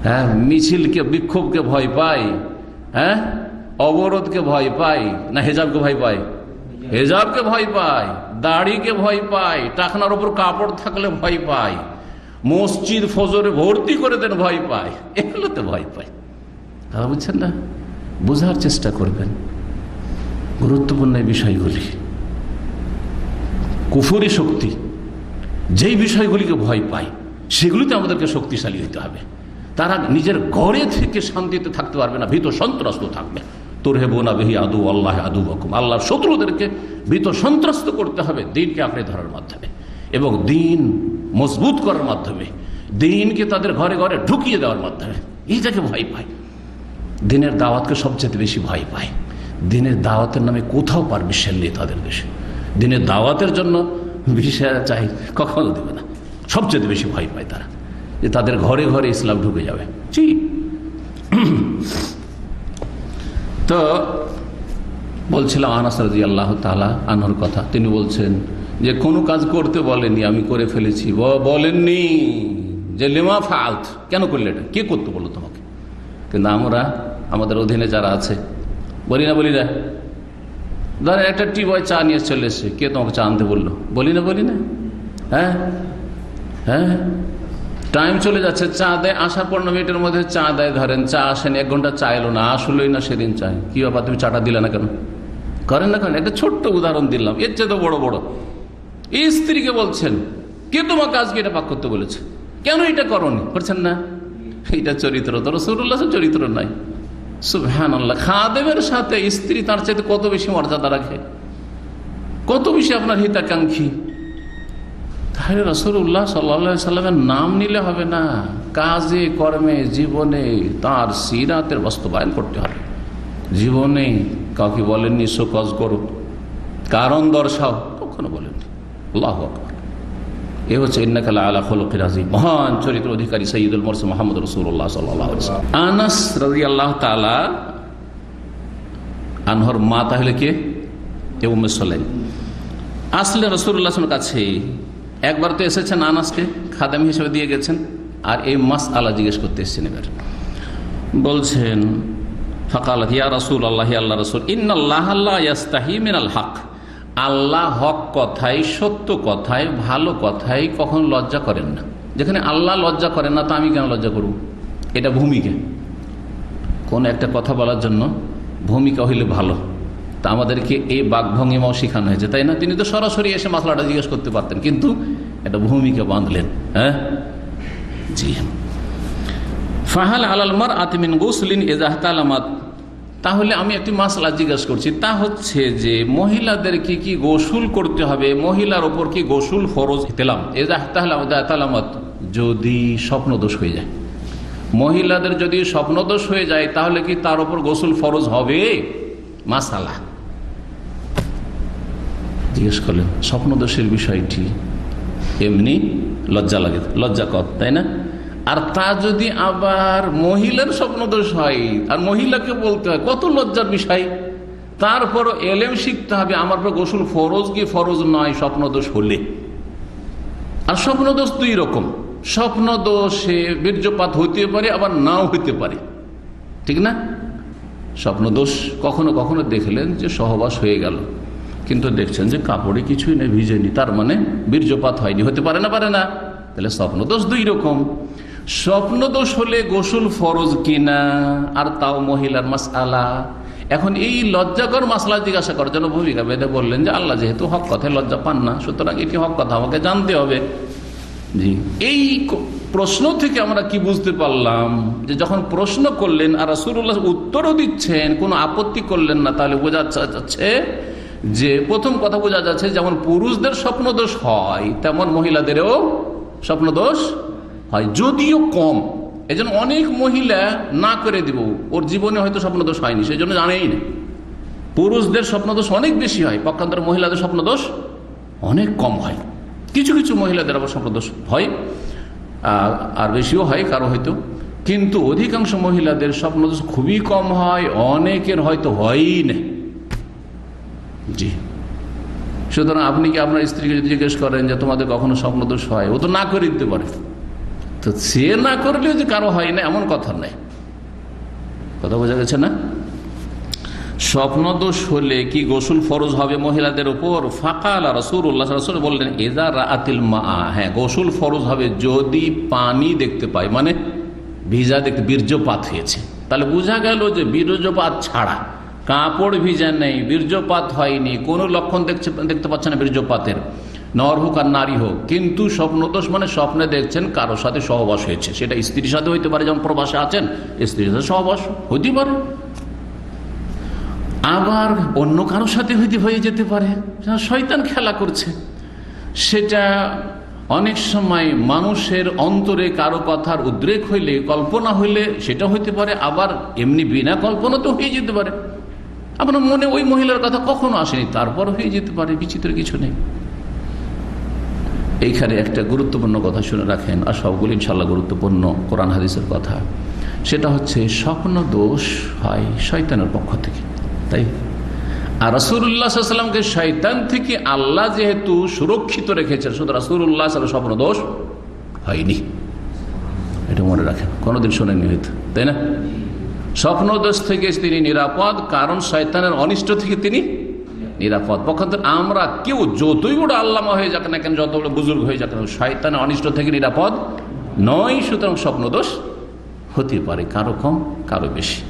হ্যাঁ, মিছিলকে বিক্ষোভকে ভয় পাই, হ্যাঁ, অবরোধকে ভয় পাই না হেজাবকে ভয় পাই? হেজাবকে ভয় পাই, দাড়িকে ভয় পাই, টাকনার উপর কাপড় থাকলে ভয় পাই, মসজিদ ফজরে ভর্তি করে দেন ভয় পাই, এগুলোতে ভয় পাই। তারা বুঝছেন না, বোঝার চেষ্টা করবেন গুরুত্বপূর্ণ এই বিষয়গুলি। কুফরি শক্তি যেই বিষয়গুলিকে ভয় পায় সেগুলিতে আমাদেরকে শক্তিশালী হতে হবে। তারা নিজের ঘরে থেকে শান্তিতে থাকতে পারবে না, ভীত সন্ত্রস্ত থাকবে। তুরহেবুনা বিহি আদু আল্লাহ আদুওয়াকুম, আল্লাহর শত্রুদেরকে ভীত সন্ত্রস্ত করতে হবে দিনকে আঁকড়ে ধরার মাধ্যমে এবং দিন মজবুত করার মাধ্যমে, দিনকে তাদের ঘরে ঘরে ঢুকিয়ে দেওয়ার মাধ্যমে। এই যাকে ভয় পায়, দিনের দাওয়াতকে সবচেয়ে বেশি ভয় পায়। দিনের দাওয়াতের নামে কোথাও পারমিশন নেই তাদের দেশে। দিনের দাওয়াতের জন্য ভিসা চাই, কখনো দেবে না। সবচেয়ে বেশি ভয় পায় তারা যে তাদের ঘরে ঘরে ইসলাম ঢুকে যাবে। তো বলছিলাম আনাস রাদিয়াল্লাহু তাআলা আনহুর কথা। তিনি বলছেন যে কোনো কাজ করতে বলেননি, আমি করে ফেলেছি। বলেননি যে লিমা ফাআলত, কেন করলে এটা, কে করতে বললো তোমাকে? কিন্তু আমরা আমাদের অধীনে যারা আছে বলি না ধরেন একটা টিবয় চা নিয়ে চলে এসছে, কে তোমাকে চা আনতে বললো? বলি না। হ্যাঁ, টাইম চলে যাচ্ছে, চা দেয়, আসার 15 মিনিটের মধ্যে চা দেয়, ধরেন চা আসেনি, 1 ঘন্টা চা এলো না, আসলোই না সেদিন চাই, কি ব্যাপার তুমি চাটা দিলে না কেন? করেন না? একটা ছোট্ট উদাহরণ দিলাম, এর চেয়ে তো বড় বড়। এই স্ত্রীকে বলছেন কে তোমাকে আজকে এটা পাক করতে বলেছে, কেন এটা করনি? করছেন না? এটা চরিত্র তো রাসূলুল্লাহ চরিত্র নাই। সুবহানাল্লাহ, খাদেমের সাথে স্ত্রী তার চাইতে কত বেশি মর্যাদা রাখে, কত বেশি আপনার হিতাকাঙ্ক্ষী। তাহলে রাসূলুল্লাহ সাল্লাল্লাহু আলাইহি সাল্লামের নাম নিলে হবে না, কাজে কর্মে জীবনে তার সিরাতের বাস্তবায়ন করতে হবে। জীবনে কাউকে বলেননি সো কাজ করো, কারণ দর্শাও, কখনো বলেননি। আল্লাহু আকবার। এ হচ্ছে ইন্নাকা লাআলা খুলুকিন আযীম, মহান চরিত্র অধিকারী সাইয়্যিদুল মুরসালিন মুহাম্মদ রাসূলুল্লাহ সাল্লাল্লাহু আলাইহি ওয়াসাল্লাম। আনাস রাদিয়াল্লাহু তাআলা আনহর মা তাহলে কে? উম্মে সুলাইম। আসলে রাসূলুল্লাহ সাল্লাল্লাহু কাছে একবার তো এসেছেন, আনাসকে খাদেম হিসেবে দিয়ে গেছেন, আর এই মাসআলা জিজ্ঞেস করতে এসেছেন। এবার বলছেন ফাকালাত ইয়া রাসূলুল্লাহ, আল্লাহ রাসূল, ইন্নাল্লাহা লা ইয়াস্তাহি মিনাল হক, আল্লাহ হক কথায়, সত্য কথায়, ভালো কথায় কখন লজ্জা করেন না। যেখানে আল্লাহ লজ্জা করেন না, তা আমি কেন লজ্জা করব? এটা ভূমিকা। কোন একটা কথা বলার জন্য ভূমিকা হইলে ভালো, তা আমাদেরকে এই বাকভঙ্গিমাও শেখানো হয়েছে, তাই না? তিনি তো সরাসরি এসে মাসলাটা জিজ্ঞেস করতে পারতেন, কিন্তু এটা ভূমিকা বাঁধলেন। হ্যাঁ, জি। ফাহাল আলাল মারআতি মিন গুসলিন ইযা ইহতালামাত, তাহলে আমি একটি মাসলা জিজ্ঞেস করছি, তা হচ্ছে যে মহিলাদেরকে কি গোসল করতে হবে? মহিলার ওপর কি গোসল ফরজ? ইহতিলাম ইযা ইহতালামাত, যদি স্বপ্নদোষ হয়ে যায়, মহিলাদের যদি স্বপ্নদোষ হয়ে যায় তাহলে কি তার উপর গোসল ফরজ হবে? মাসালা জিজ্ঞেস করলেন। স্বপ্নদোষের বিষয়টি এমনি লজ্জা লাগে, লজ্জাকর, তাই না? আর তা যদি আবার মহিলার স্বপ্নদোষ হয় আর মহিলাকে বলতে হয়, কত লজ্জার বিষয়। তারপরও এলেম শিখতে হবে আমার পর গোসল ফরজ কি ফরজ নয় স্বপ্নদোষ হলে। আর স্বপ্নদোষ 2 রকম, স্বপ্নদোষে বীর্যপাত হইতে পারে, আবার নাও হইতে পারে, ঠিক না? স্বপ্নদোষ কখনো কখনো দেখলেন যে সহবাস হয়ে গেল, কিন্তু দেখছেন যে কাপড়ে কিছুই নেই, ভিজেনি, তার মানে বীর্যপাত হয়নি, হতে পারে না? পারে না। তাহলে স্বপ্নদোষ 2 রকম। স্বপ্নদোষ হলে গোসল ফরজ কিনা, আর তাও মহিলার মাসআলা, এখন এই লজ্জাকর মাসলা জিজ্ঞাসা করার জন্য ভূমিকা বেঁধে বললেন যে আল্লাহ যেহেতু হক কথায় লজ্জা পান না, সুতরাং এটি হক কথা আমাকে জানতে হবে। জি, এই প্রশ্ন থেকে আমরা কি বুঝতে পারলাম যে যখন প্রশ্ন করলেন আর রাসূলুল্লাহ উত্তরও দিচ্ছেন, কোনো আপত্তি করলেন না, তাহলে বোঝা যাচ্ছে যে প্রথম কথা বোঝা যাচ্ছে যেমন পুরুষদের স্বপ্নদোষ হয় তেমন মহিলাদেরও স্বপ্নদোষ হয়, যদিও কম। এই জন্য অনেক মহিলা না করে দিব, ওর জীবনে হয়তো স্বপ্নদোষ হয়নি, সেই জন্য জানেই না। পুরুষদের স্বপ্নদোষ অনেক বেশি হয়, পক্ষান্তরে মহিলাদের স্বপ্নদোষ অনেক কম হয়। কিছু কিছু মহিলাদের আবার স্বপ্নদোষ হয়, আর বেশিও হয় কারো হয়তো, কিন্তু অধিকাংশ মহিলাদের স্বপ্নদোষ খুবই কম হয়, অনেকের হয়তো হয়ই না। জি, সুতরাং আপনি কি আপনার স্ত্রীকে যদি জিজ্ঞেস করেন যে তোমাদের কখনো স্বপ্নদোষ হয়, ও তো না করে দিতে পারে, তো সে না করলেও যে কারো হয় না এমন কথা নাই। কথা বোঝা গেছে না? স্বপ্নদোষ হলে কি গোসল ফরজ হবে মহিলাদের উপর? ফাকাল রাসূলুল্লাহ রাসূল বললেন ইযা রাআতিল মা, হ্যাঁ গোসল ফরজ হবে যদি পানি দেখতে পায়, মানে ভিজা দেখতে, বীর্যপাত হয়েছে, তাহলে বোঝা গেল যে বীর্যপাত ছাড়া, কাপড় ভিজা নেই, বীর্যপাত হয়নি, কোনো লক্ষণ দেখতে পাচ্ছে না বীর্যপাতের, নর হোক আর নারী হোক, কিন্তু স্বপ্নদোষ মানে স্বপ্নে দেখছেন কারোর সাথে সহবাস হয়েছে, সেটা স্ত্রীর সাথে হইতে পারে, যেমন প্রবাসে আছেন স্ত্রীর সাথে সহবাস হইতে পারে, আবার অন্য কারোর সাথে হয়ে যেতে পারে, শয়তান খেলা করছে। সেটা অনেক সময় মানুষের অন্তরে কারো কথার উদ্রেক হইলে, কল্পনা হইলে সেটা হইতে পারে, আবার এমনি বিনা কল্পনা তো হয়ে যেতে পারে। আপনার মনে ওই মহিলার কথা কখনো আসেনি, তারপর হয়ে যেতে পারে, বিচিত্র কিছু নেই। এইখানে একটা গুরুত্বপূর্ণ কথা শুনে রাখেন, আর সবগুলি ইনশাআল্লাহ গুরুত্বপূর্ণ কোরআন হাদিসের কথা। সেটা হচ্ছে স্বপ্ন দোষ হয় শয়তানের পক্ষ থেকে, তাই। আর রাসূলুল্লাহ সাল্লাল্লাহু আলাইহি ওয়াসাল্লামকে শয়তান থেকে আল্লাহ যেহেতু সুরক্ষিত রেখেছেন, শুধু রাসূলুল্লাহ সাল্লাল্লাহু আলাইহি ওয়াসাল্লাম স্বপ্ন দোষ হয়নি, এটা মনে রাখেন। কোনোদিন শোনেননি হয়তো, তাই না? স্বপ্ন দোষ থেকে তিনি নিরাপদ, কারণ শয়তানের অনিষ্ট থেকে তিনি নিরাপদ। পক্ষান্তরে আমরা কেউ যতই বড় আল্লামা হয়ে যাক না কেন, যত বড় বুজুর্গ হয়ে যাক না, শয়তানের অনিষ্ট থেকে নিরাপদ নয়। সুতরাং স্বপ্ন দোষ হতে পারে, কারো কম কারো বেশি।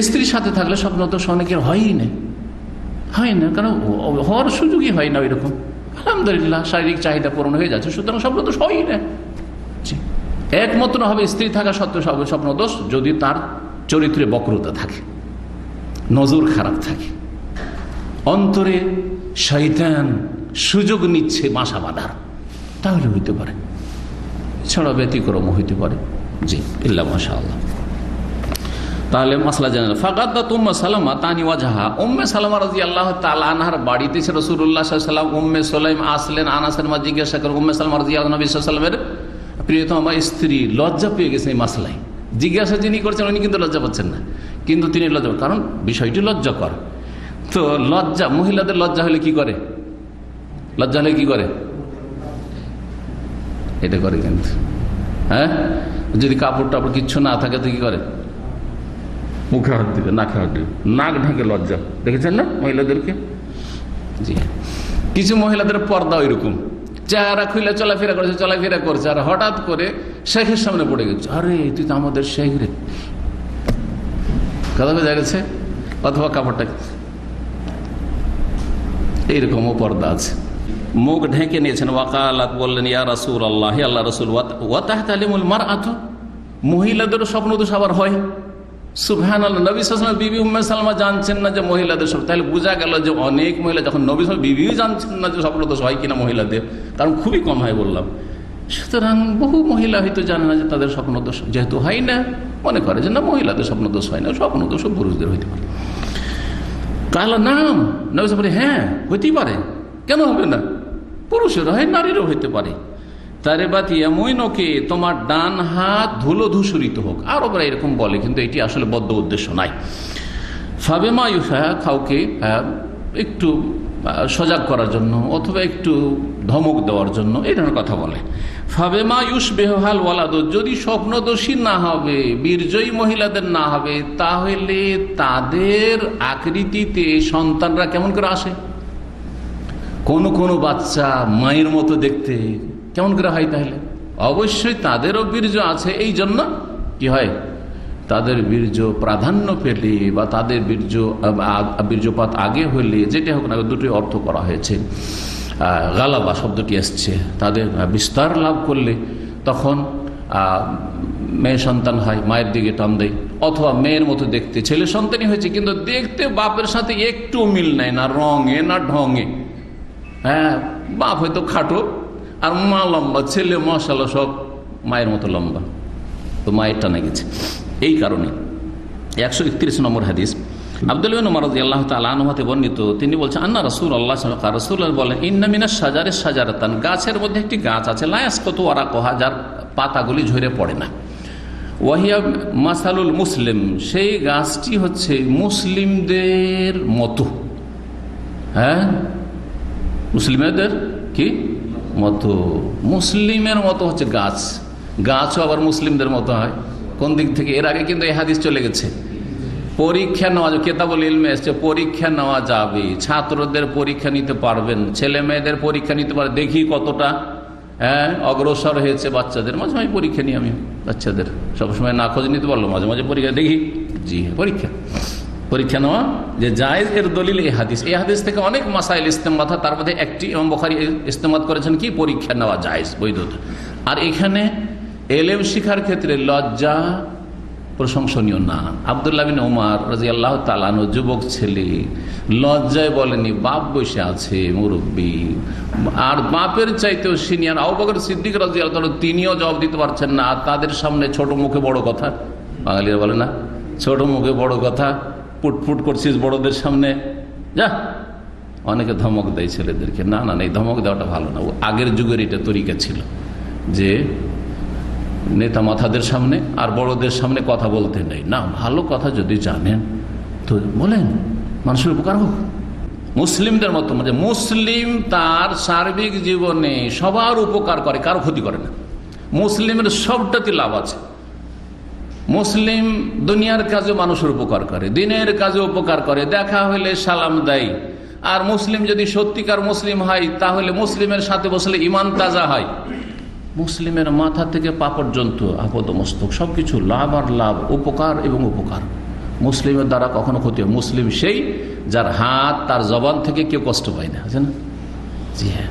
স্ত্রীর সাথে থাকলে স্বপ্ন দোষ অনেকের হয়ই না, হয় না, কারণ হওয়ার সুযোগই হয় না ওইরকম। আলহামদুলিল্লাহ শারীরিক চাহিদা পূরণ হয়ে যাচ্ছে, সুতরাং স্বপ্ন দোষ হয়ই না। একমাত্র হবে স্ত্রী থাকা সত্ত্বেও স্বপ্ন দোষ যদি তার চরিত্রে বক্রতা থাকে, নজর খারাপ থাকে, অন্তরে শয়তান সুযোগ নিচ্ছে বাসা বাঁধার, তাহলে হইতে পারে, এছাড়া ব্যতিক্রম হইতে পারে। জি, ইল্লা মাশাআল্লাহ। তাহলে মাসলা জানেন। ফাকাদ্দাত উম্মে সালামা তানি ওয়াজহা, উম্মে সালামা রাদিয়াল্লাহু তাআলা আনহার বাড়িতে এসে রাসূলুল্লাহ সাল্লাল্লাহু আলাইহি ওয়াসাল্লাম উম্মে সুলাইম আসলেন। আনাসের মা জিজ্ঞাসা করেন, উম্মে সালামা রাদিয়াল্লাহু নবী সাল্লাল্লাহু আলাইহি ওয়াসাল্লামের প্রিয়তমা স্ত্রী লজ্জা পেয়ে গেছেন এই মাসলায়। জিজ্ঞাসা যিনি করছেন উনি কিন্তু লজ্জা পাচ্ছেন না, কিন্তু তিনি লজ্জা, কারণ বিষয়টি লজ্জাকর। তো লজ্জা, মহিলাদের লজ্জা হলে কি করে? লজ্জা হলে কি করে? এটা করে কিন্তু, হ্যাঁ, যদি কাপড় টাপড় কিচ্ছু না থাকে তো কি করে? মুখে হাত দিবে, নাকে হাত দিবে, নাক ঢেকে লজ্জা। দেখেছেন না মহিলাদেরকে? জি, কিছু মহিলাদের পর্দা ওইরকম, চেহারা খুলে চলাফেরা করছে, আর হঠাৎ করে শেখের সামনে পড়ে গেছে, আরে তুই তো আমাদের শেখ রে, কথা বোঝা গেছে? অথবা কাপড়টা এইরকমও পর্দা আছে। মুখ ঢেকে নিয়েছেন, ওয়াকালাত বললেন ইয়া রাসূলুল্লাহ, আল্লাহ রাসূল, ওয়া তাহতালিমুল মারআতু, মহিলাদেরও স্বপ্ন দোষ আবার হয়। সুবহানাল্লাহ। নবী সাল্লাল্লাহু আলাইহি ওয়াসাল্লাম বিবি উম্মে সালমা জানছেন না যে মহিলাদের সব, তাহলে বোঝা গেল যে অনেক মহিলা, যখন নবী সাল্লাল্লাহু আলাইহি ওয়াসাল্লাম বিবিও জানছেন না যে স্বপ্ন দোষ হয় কিনা মহিলাদের, কারণ খুবই কম হয় বললাম, সুতরাং বহু মহিলা হয়তো জানে না যে তাদের স্বপ্ন দোষ, যেহেতু হয় না মনে করে যে না মহিলাদের স্বপ্ন দোষ হয় না, স্বপ্ন দোষ পুরুষদের হইতে পারে। কালা নাম, নবী সাল্লাল্লাহু আলাইহি ওয়াসাল্লাম, হ্যাঁ হইতেই পারে, কেন হবে না, পুরুষেরও হয় নারীরও হইতে পারে। তারে বাতিয়া মইনকে, তোমার ডান হাত ধুলো ধূসরিত হোক, আরো বড় এরকম বলে, কিন্তু এটি আসলে বদ্ধ উদ্দেশ্য নাই। ফাবেমা ইউফা, কাউকে একটু সজাগ করার জন্য অথবা একটু ধমক দেওয়ার জন্য এই ধরনের কথা বলে। ফাবেমা ইউস বেহাল ওয়ালাদ, যদি স্বপ্নদোষী না হবে, বীর্যয়ী মহিলাদের না হবে, তাহলে তাদের আকৃতিতে সন্তানরা কেমন করে আসে? কোনো কোনো বাচ্চা মায়ের মতো দেখতে কেমন করে হয়? তাহলে অবশ্যই তাদেরও বীর্য আছে, এই জন্য কি হয়, তাদের বীর্য প্রাধান্য পেলে বা তাদের বীর্যপাত আগে হলে, যেটা হোক না, দুটোই অর্থ করা হয়েছে। গালাবা শব্দটি এসছে, তাদের বিস্তার লাভ করলে তখন মেয়ে সন্তান হয়, মায়ের দিকে টান দেয়, অথবা মেয়ের মতো দেখতে, ছেলে সন্তানই হয়েছে কিন্তু দেখতে বাপের সাথে একটু মিল নাই, না রঙে না ঢঙে। হ্যাঁ, বাপ হয়তো খাটো আর মা লম্বা, ছেলে মাশাআল্লাহ সব মায়ের মতো লম্বা, তো মায়ের টানা গেছে। এই কারণে 131 নম্বর হাদিস, আব্দুল্লাহ ইবনে উমর রাদিয়াল্লাহু তাআলা আনহু হতে বর্ণিত, তিনি বলছেন আন্না রাসূলুল্লাহ সাল্লাল্লাহু আলাইহি রাসূলুল্লাহ বলেন, ইন্না মিনাশ শাজারি শাজারাতান, গাছের মধ্যে একটি গাছ আছে, লা ইয়াসকুতু ওয়ারাকুহা, যার পাতাগুলি ঝরে পড়ে না, ওয়াহিয়া মাসালুল মুসলিম, সেই গাছটি হচ্ছে মুসলিমদের মতো। হ্যাঁ, মুসলিমদের কি মতো, মুসলিমের মতো হচ্ছে গাছ, গাছও আবার মুসলিমদের মতো হয়। কোন দিক থেকে? এর আগে কিন্তু এই হাদিস চলে গেছে। পরীক্ষা নেওয়া যাবে, কেতাবুল ইলমে এসছে পরীক্ষা নেওয়া যাবে, ছাত্রদের পরীক্ষা নিতে পারবেন, ছেলে মেয়েদের পরীক্ষা নিতে পারবেন, দেখি কতটা অগ্রসর হয়েছে বাচ্চাদের। মাঝে মাঝে পরীক্ষা নিই আমি বাচ্চাদের, সবসময় না খোঁজ নিতে পারলো, মাঝে মাঝে পরীক্ষা দেখি। জি, পরীক্ষা নেওয়া যে জায়েজ, এর দলিল এই হাদিস। এই হাদিস থেকে অনেক মাসাইল ইস্তেমবাদ হয়, তার মধ্যে একটি ইমাম বুখারী ইস্তেমবাদ করেছেন কি, পরীক্ষা নেওয়া জায়েজ, বৈধতা। আর এখানে এলেম শিখার ক্ষেত্রে লজ্জা প্রশংসনীয় না। আব্দুল্লাহ বিন উমর রাদিয়াল্লাহু তাআলা আনহু যুবক ছেলে, লজ্জায় বলেনি, বাপ বসে আছে মুরব্বী, আর বাপের চাইতেও সিনিয়র আবু বকর সিদ্দিক রাদিয়াল্লাহু তাআলা, তিনিও জবাব দিতে পারছেন না, আর তাদের সামনে ছোট মুখে বড় কথা। বাঙালিরা বলে না, ছোট মুখে বড় কথা, পুটফুট করছিস বড়দের সামনে, যা। অনেকে ধমক দেয় ছেলেদেরকে, না না, এই ধমক দেওয়াটা ভালো না। আগের যুগের এটা তরিকা ছিল যে নেতা মাথাদের সামনে আর বড়দের সামনে কথা বলতে নেই, না, ভালো কথা যদি জানেন তো বলেন, মানুষের উপকার হোক। মুসলিমদের মতো, মানে মুসলিম তার সার্বিক জীবনে সবার উপকার করে, কারো ক্ষতি করে না। মুসলিমের সবটাতে লাভ আছে। মুসলিম দুনিয়ার কাজে মানুষের উপকার করে, দিনের কাজে উপকার করে, দেখা হলে সালাম দেয়। আর মুসলিম যদি সত্যিকার মুসলিম হয়, তাহলে মুসলিমের সাথে বসলে ইমান তাজা হয়। মুসলিমের মাথা থেকে পা পর্যন্ত আপদ মস্তক সবকিছু লাভ আর লাভ, উপকার এবং উপকার। মুসলিমের দ্বারা কখনো ক্ষতি হয়। মুসলিম সেই যার হাত, তার জবান থেকে কেউ কষ্ট পায় না, আছে না? জি হ্যাঁ,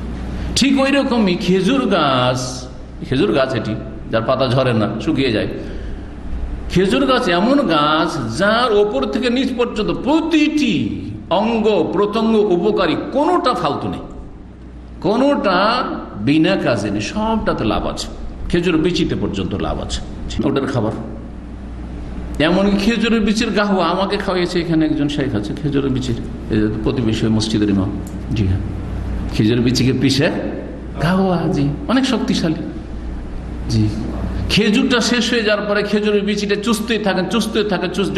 ঠিক ওই রকমই খেজুর গাছ এটি, যার পাতা ঝরে না, শুকিয়ে যায়। খেজুর গাছ এমন গাছ যার ওপর থেকে নিচ পর্যন্ত প্রতিটি অঙ্গ প্রত্যঙ্গ উপকারী, কোনোটা ফালতু নেই, কোনোটা বিনা কাজে নেই, সবটাতে লাভ আছে। খেজুর বিচিতে পর্যন্ত লাভ আছে, ওটার খাবার। এমনকি খেজুরের বিচির গাহুয়া আমাকে খাওয়াইছে, এখানে একজন শেখ আছে খেজুরের বিচির, প্রতিবেশী মসজিদের ইমাম। জি হ্যাঁ, খেজুরের বিচিকে পিষে গাহুয়া, জি, অনেক শক্তিশালী। জি, খেজুরটা শেষ হয়ে যাওয়ার পরে খেজুরের বিচিটা চুষতেই থাকেন,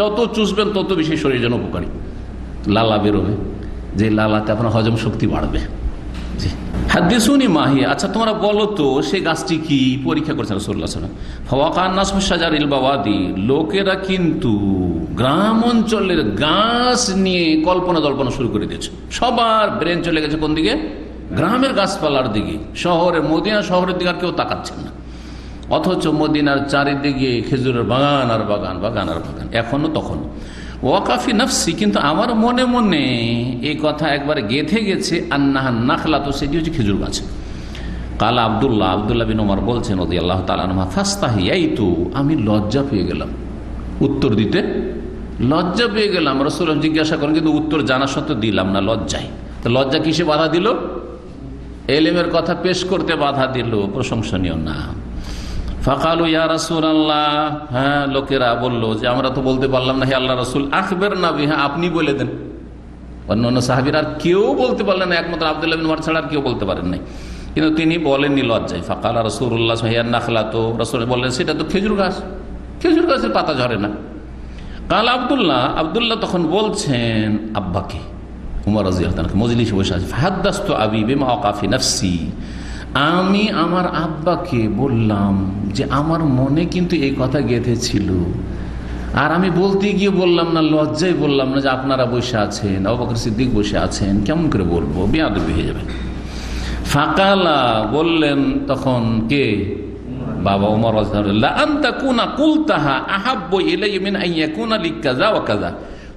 যত চুষবেন তত বেশি শরীরের জন্য উপকারী। লালা বেরোবে, যে লালাতে আপনার হজম শক্তি বাড়বে। জি, হাদিসুনি মাহি, আচ্ছা তোমরা বলো তো সেই গাছটি কি? পরীক্ষা করেছেন রাসূলুল্লাহ সাল্লাল্লাহু আলাইহি ওয়াসাল্লাম। ফাওয়াকান নাস শাজারিল বাওয়াদি, লোকেরা কিন্তু গ্রাম অঞ্চলের গাছ নিয়ে কল্পনা জল্পনা শুরু করে দিয়েছে। সবার ব্রেন চলে গেছে কোন দিকে? গ্রামের গাছপালার দিকে। শহরে, মদিনা শহরের দিকে আর কেউ তাকাচ্ছেন না, অথচ মদিনার চারিদিকে খেজুরের বাগান আর বাগান, বাগান আর বাগান, এখনো তখন। ওয়াকাফি নাফসি, কিন্তু আমার মনে মনে এই কথা একবার গেঁথে গেছে, আন্নাহান নাখলা, তো সেটি হচ্ছে খেজুর গাছ। কালা আব্দুল্লাহ বিন উমর বলছেন রাদিয়াল্লাহু তাআলা আনহু, ফাস্তাহিয়াইতু, আমি লজ্জা পেয়ে গেলাম, উত্তর দিতে লজ্জা পেয়ে গেলাম। রাসূলুল্লাহ জিজ্ঞাসা করেন, কিন্তু উত্তর জানা সত্ত্বেও দিলাম না, লজ্জায়। তো লজ্জা কিসে বাধা দিল? এলেমের কথা পেশ করতে বাধা দিল, প্রশংসনীয় না। ফাকালু ইয়া রাসূলুল্লাহ, হ্যাঁ, লোকেরা বলল যে আমরা তো বলতে পারলাম না, হে আল্লাহ রাসূল, আখবিরনা বিহা, আপনি বলে দেন। অন্যান্য সাহাবীরা আর কেউ বলতে পারলেন না, একমাত্র আব্দুল্লাহ বিন উমর ছাড়া আর কেউ বলতে পারেন নাই, কিন্তু তিনি বলেননি লজ্জায়। ফাকালা রাসূলুল্লাহ হিয়া নাখলা, তো রাসূল বললেন সেটা তো খেজুর গাছ, খেজুর গাছের পাতা ঝরে না। কাল আব্দুল্লাহ তখন বলছেন আব্বাকে, উমর রাদিয়াল্লাহু তাআলা মজলিসে বসে আছে, ফাহাদাসতু আবি বিমা ওয়াকাফি নাফসি, আমি আমার আব্বাকে বললাম যে আমার মনে কিন্তু এই কথা গেঁথেছিল, আর আমি বলতে গিয়ে বললাম না, লজ্জায় বললাম না যে আপনারা বসে আছেন, আবু বকর সিদ্দিক বসে আছেন, কেমন করে বলবো, বেয়াদবি হয়ে যাবে। ফাকালা, বললেন তখন কে? বাবা ওমর রাদিয়াল্লাহু লা আনতা কুনা কুলতাহা আহাব্বু ইলাইয়া মিন আন ইয়াকুনা লিকাযা ওয়া কাযা,